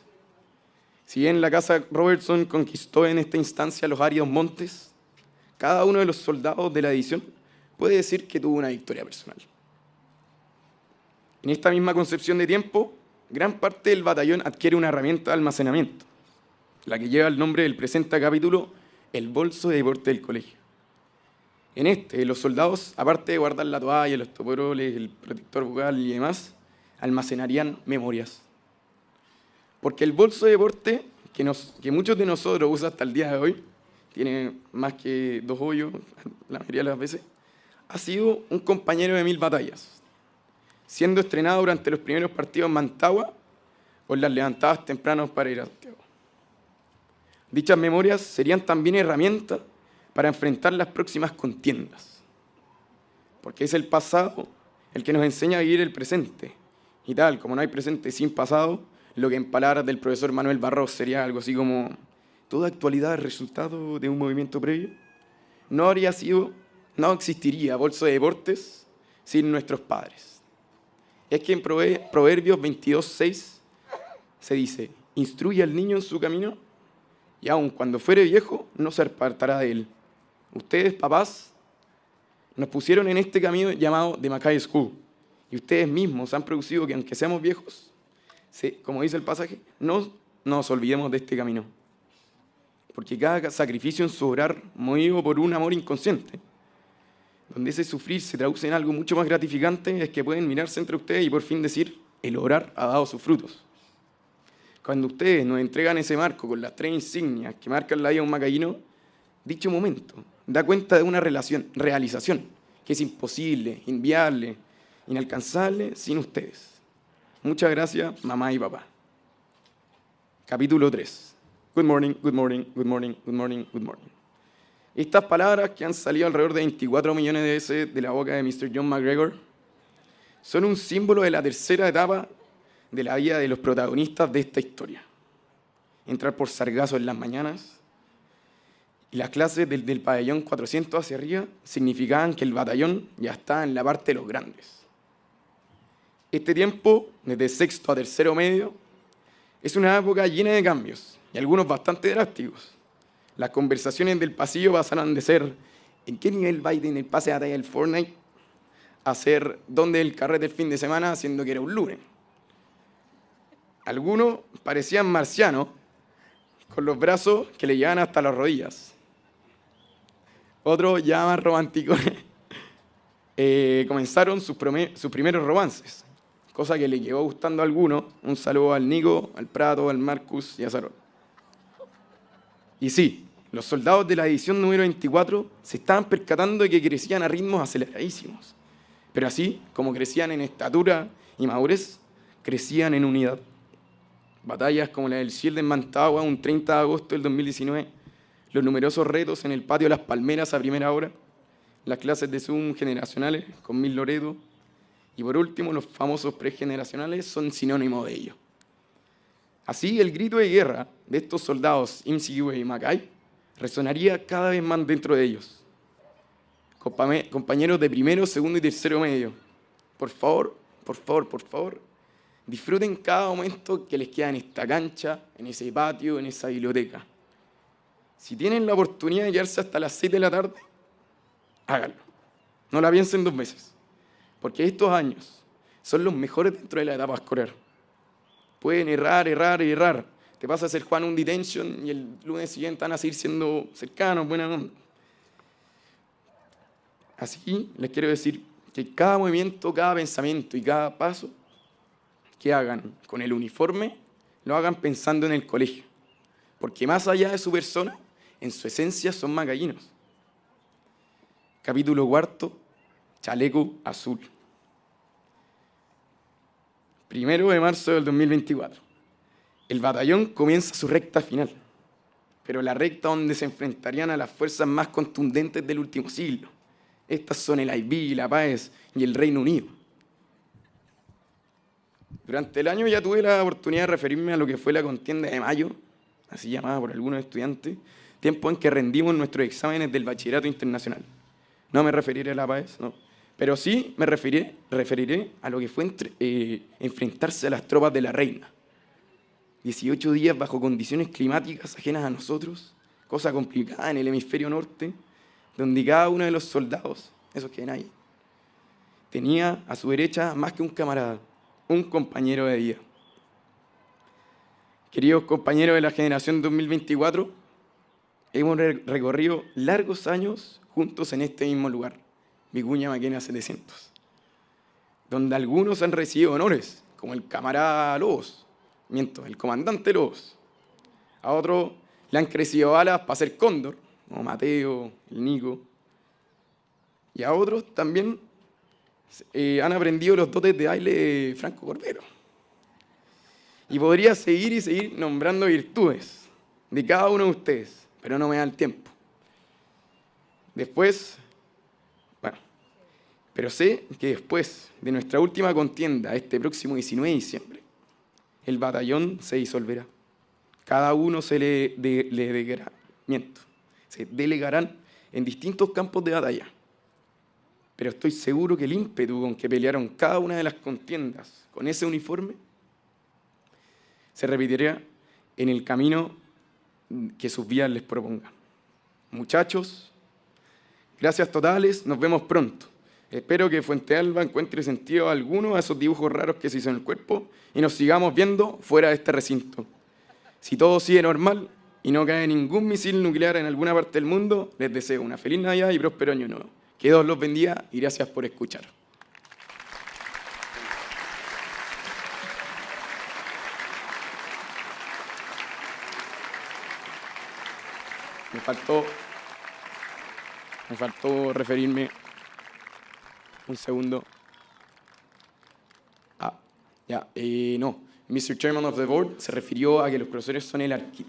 Si bien la casa Robertson conquistó en esta instancia los áridos montes, cada uno de los soldados de la división puede decir que tuvo una victoria personal. En esta misma concepción de tiempo, gran parte del batallón adquiere una herramienta de almacenamiento, la que lleva el nombre del presente capítulo, el bolso de deporte del colegio. En este, los soldados, aparte de guardar la toalla, los toperoles, el protector bucal y demás, almacenarían memorias. Porque el bolso de deporte, que muchos de nosotros usan hasta el día de hoy, tiene más que 2 hoyos, la mayoría de las veces, ha sido un compañero de 1000 batallas, siendo estrenado durante los primeros partidos en Mantagua o en las levantadas tempranas para ir a Santiago. Dichas memorias serían también herramientas para enfrentar las próximas contiendas, porque es el pasado el que nos enseña a vivir el presente, y tal como no hay presente sin pasado, lo que en palabras del profesor Manuel Barros sería algo así como toda actualidad es resultado de un movimiento previo, no existiría bolso de deportes sin nuestros padres. Es que en Proverbios 22:6 se dice, instruye al niño en su camino y aun cuando fuere viejo no se apartará de él. Ustedes, papás, nos pusieron en este camino llamado The Mackay School y ustedes mismos han producido que aunque seamos viejos, como dice el pasaje, no nos olvidemos de este camino. Porque cada sacrificio en su hogar, movido por un amor inconsciente, donde ese sufrir se traduce en algo mucho más gratificante, es que pueden mirarse entre ustedes y por fin decir, el orar ha dado sus frutos. Cuando ustedes nos entregan ese marco con las 3 insignias que marcan la vida de un macaíno, dicho momento da cuenta de una realización que es imposible, inviable, inalcanzable sin ustedes. Muchas gracias, mamá y papá. Capítulo 3. Good morning, good morning, good morning, good morning, good morning. Estas palabras, que han salido alrededor de 24 millones de veces de la boca de Mr. John McGregor, son un símbolo de la tercera etapa de la vida de los protagonistas de esta historia. Entrar por sargazo en las mañanas, y las clases del pabellón 400 hacia arriba significaban que el batallón ya estaba en la parte de los grandes. Este tiempo, desde sexto a tercero medio, es una época llena de cambios, y algunos bastante drásticos. Las conversaciones del pasillo pasaron de ser ¿en qué nivel va en el pase de batalla del Fortnite? A ser ¿dónde el carrete del fin de semana? Siendo que era un lunes. Algunos parecían marcianos, con los brazos que le llegaban hasta las rodillas. Otros, ya más románticos, comenzaron sus primeros romances, cosa que le quedó gustando a algunos. Un saludo al Nico, al Prato, al Marcus y a Sarol. Y sí, los soldados de la división número 24 se estaban percatando de que crecían a ritmos aceleradísimos. Pero así como crecían en estatura y madurez, crecían en unidad. Batallas como la del Ciel de Mantagua, un 30 de agosto del 2019, los numerosos retos en el patio de las Palmeras a primera hora, las clases de Zoom generacionales con 1000 Loreto, y por último, los famosos pregeneracionales son sinónimo de ello. Así, el grito de guerra de estos soldados MCU y Mackay resonaría cada vez más dentro de ellos. Compañeros de primero, segundo y tercero medio, por favor, disfruten cada momento que les queda en esta cancha, en ese patio, en esa biblioteca. Si tienen la oportunidad de quedarse hasta las 6 de la tarde, háganlo. No la piensen 2 veces, porque estos años son los mejores dentro de la etapa escolar. Pueden errar. Te pasas el Juan un detention y el lunes siguiente van a seguir siendo cercanos, buena onda. Así les quiero decir que cada movimiento, cada pensamiento y cada paso que hagan con el uniforme, lo hagan pensando en el colegio. Porque más allá de su persona, en su esencia son macayinos. Capítulo 4, chaleco azul. 1 de marzo del 2024. El batallón comienza su recta final, pero la recta donde se enfrentarían a las fuerzas más contundentes del último siglo. Estas son el IB, la PAES y el Reino Unido. Durante el año ya tuve la oportunidad de referirme a lo que fue la contienda de mayo, así llamada por algunos estudiantes, tiempo en que rendimos nuestros exámenes del bachillerato internacional. No me referiré a la PAES, no. Pero sí me referiré a lo que fue enfrentarse a las tropas de la reina. 18 días bajo condiciones climáticas ajenas a nosotros, cosa complicada en el hemisferio norte, donde cada uno de los soldados, esos que ven ahí, tenía a su derecha más que un camarada, un compañero de vida. Queridos compañeros de la generación 2024, hemos recorrido largos años juntos en este mismo lugar, Vicuña Maquena 700, donde algunos han recibido honores, como el camarada Lobos, el comandante Lobos. A otros le han crecido alas para ser cóndor, como Mateo, el Nico. Y a otros también han aprendido los dotes de baile de Franco Cordero. Y podría seguir y seguir nombrando virtudes de cada uno de ustedes, pero no me da el tiempo. Pero sé que después de nuestra última contienda, este próximo 19 de diciembre, el batallón se disolverá. Cada uno se delegarán en distintos campos de batalla. Pero estoy seguro que el ímpetu con que pelearon cada una de las contiendas con ese uniforme se repetirá en el camino que sus vías les propongan. Muchachos, gracias totales, nos vemos pronto. Espero que Fuente Alba encuentre sentido alguno a esos dibujos raros que se hizo en el cuerpo y nos sigamos viendo fuera de este recinto. Si todo sigue normal y no cae ningún misil nuclear en alguna parte del mundo, les deseo una feliz Navidad y próspero año nuevo. Que Dios los bendiga y gracias por escuchar. Me faltó referirme un segundo Ya, no. Mr. Chairman of the Board se refirió a que los profesores son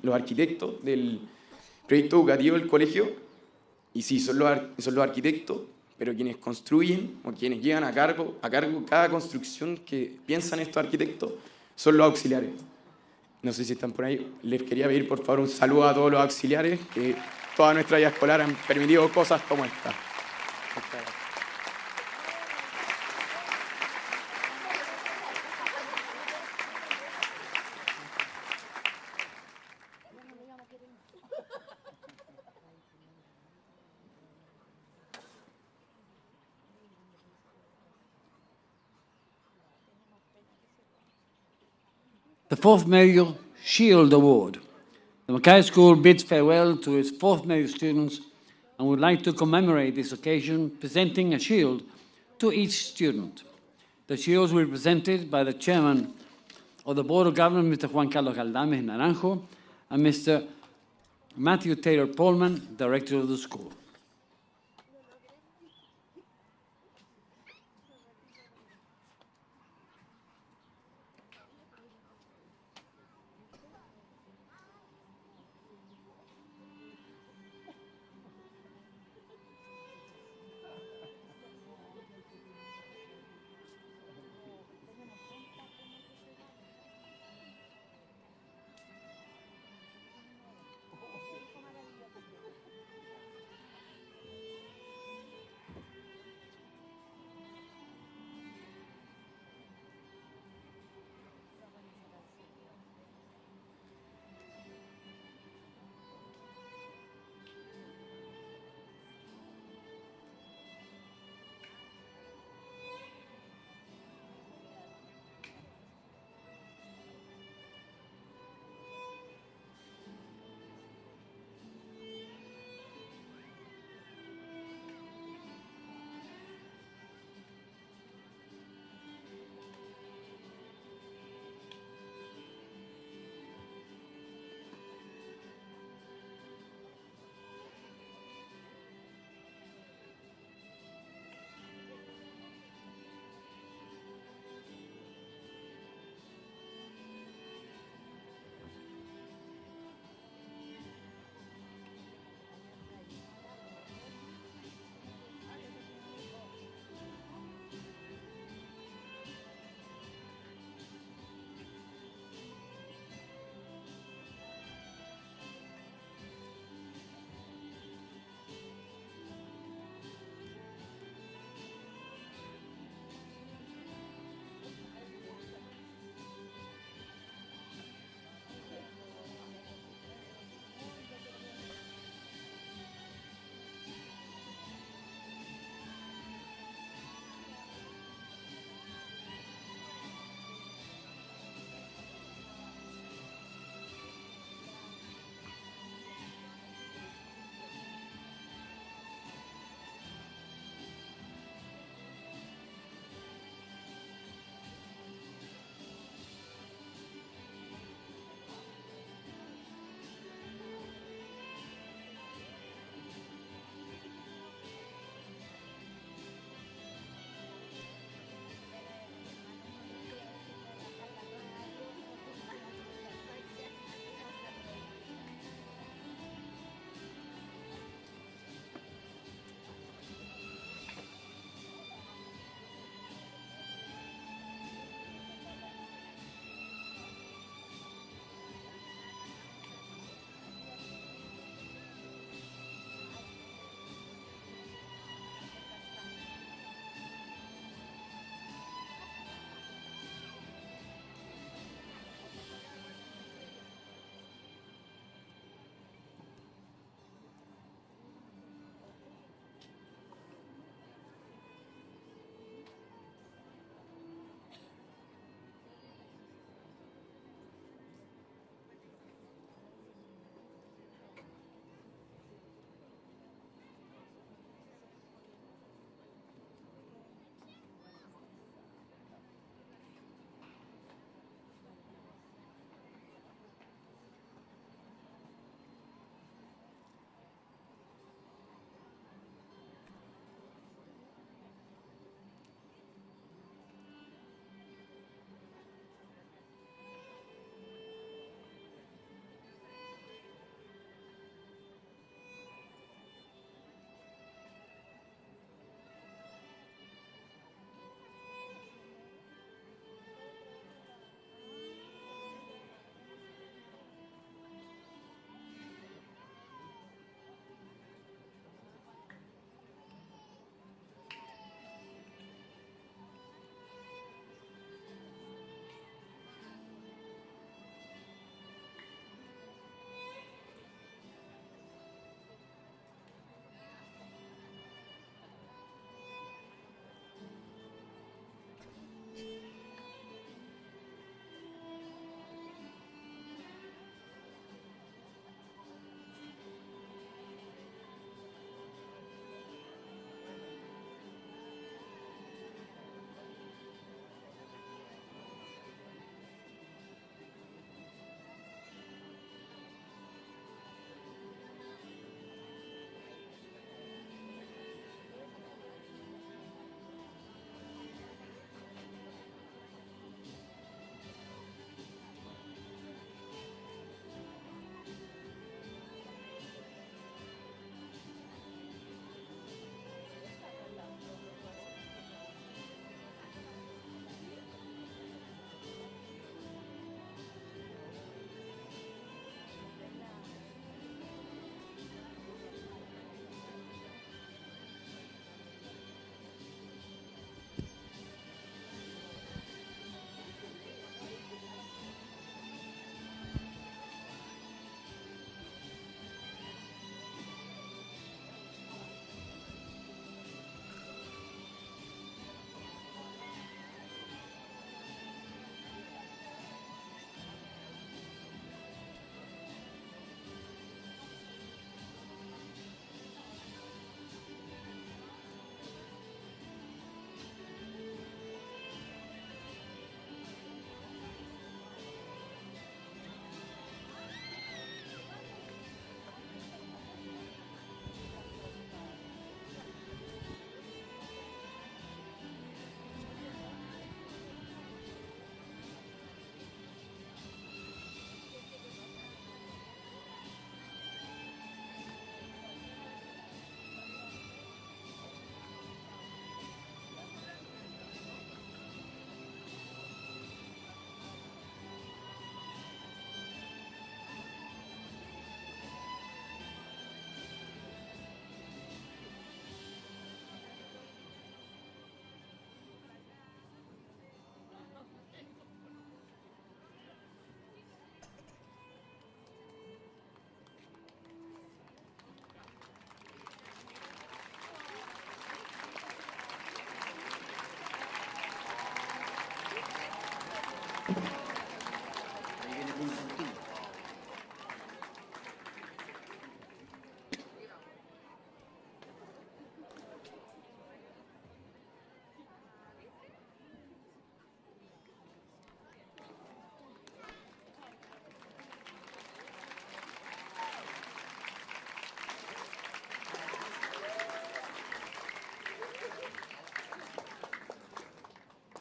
los arquitectos del proyecto educativo del colegio. Y sí, son los arquitectos, pero quienes construyen o quienes llevan a cargo cada construcción que piensan estos arquitectos son los auxiliares. No sé si están por ahí. Les quería pedir, por favor, un saludo a todos los auxiliares que toda nuestra vida escolar han permitido cosas como esta. The fourth Medio Shield Award. The Mackay School bids farewell to its fourth Medio students and would like to commemorate this occasion presenting a shield to each student. The shields will be presented by the chairman of the Board of Governors, Mr. Juan Carlos Galdames Naranjo, and Mr. Matthew Taylor Pullman, director of the school.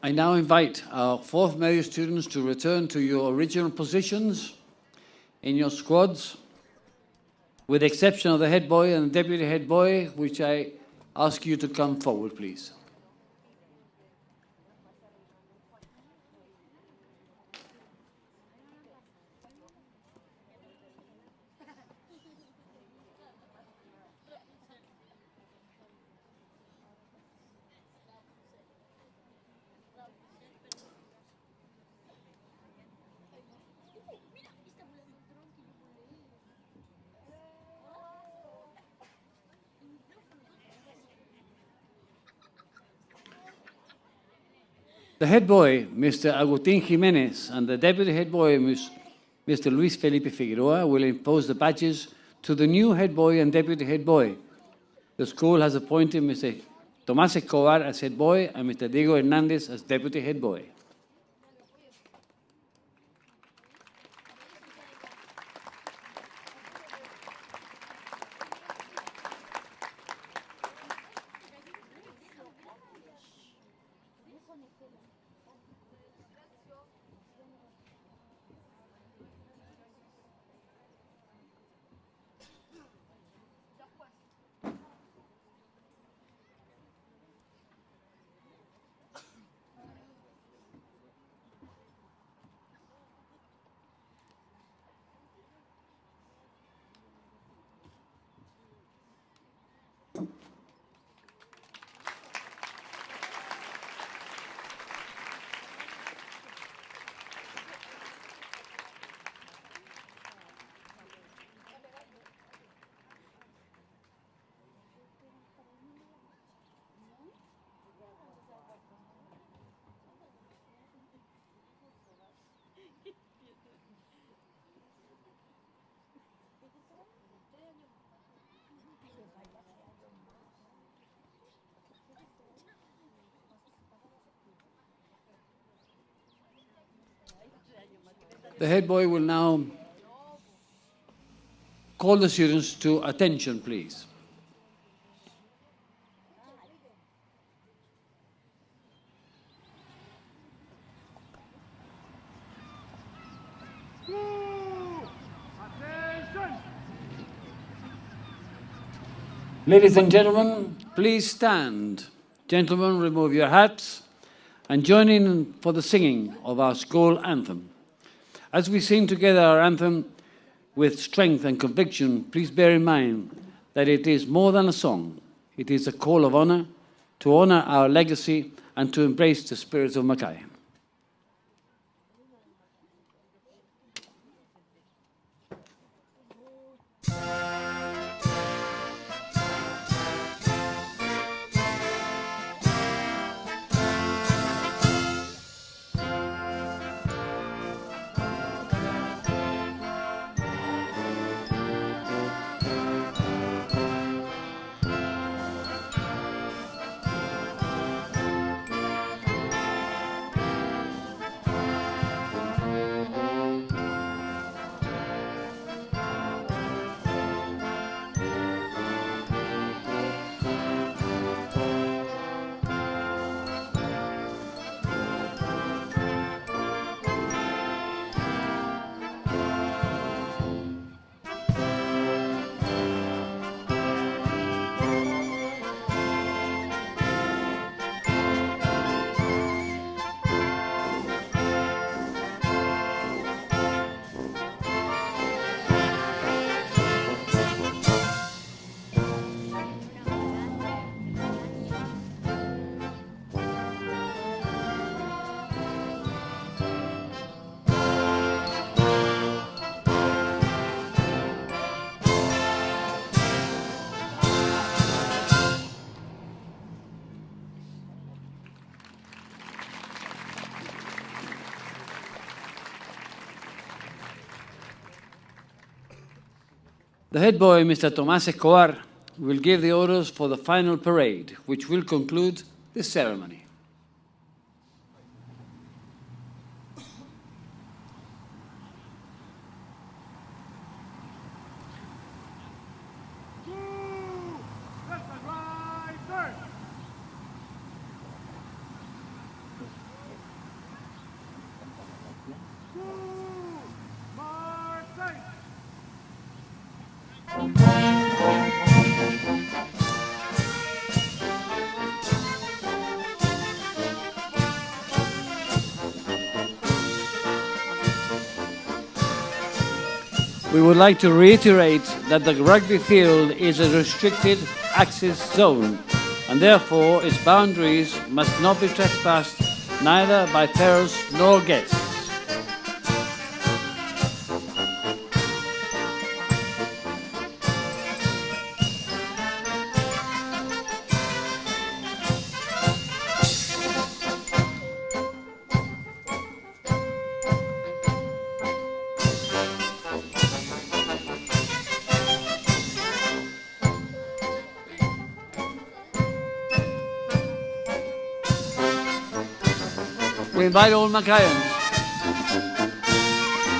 I now invite our fourth medio students to return to your original positions in your squads, with the exception of the head boy and the deputy head boy, which I ask you to come forward, please. The head boy, Mr. Agustín Jiménez, and the deputy head boy, Mr. Luis Felipe Figueroa, will impose the badges to the new head boy and deputy head boy. The school has appointed Mr. Tomás Escobar as head boy and Mr. Diego Hernández as deputy head boy. The head boy will now call the students to attention, please. Ladies and gentlemen, please stand. Gentlemen, remove your hats and join in for the singing of our school anthem. As we sing together our anthem with strength and conviction, please bear in mind that it is more than a song. It is a call of honor, to honor our legacy and to embrace the spirit of Mackay. The head boy, Mr. Tomás Escobar, will give the orders for the final parade, which will conclude this ceremony. we would like to reiterate that the rugby field is a restricted access zone, and therefore its boundaries must not be trespassed neither by parents nor guests. We invite all Macayans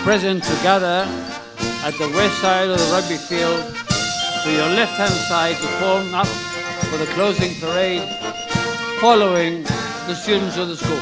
present to gather at the west side of the rugby field to your left-hand side to form up for the closing parade following the students of the school.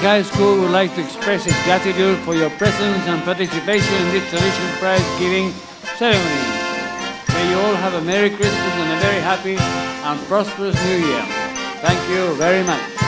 Mackay School would like to express its gratitude for your presence and participation in this traditional prize-giving ceremony. May you all have a Merry Christmas and a very happy and prosperous New Year. Thank you very much.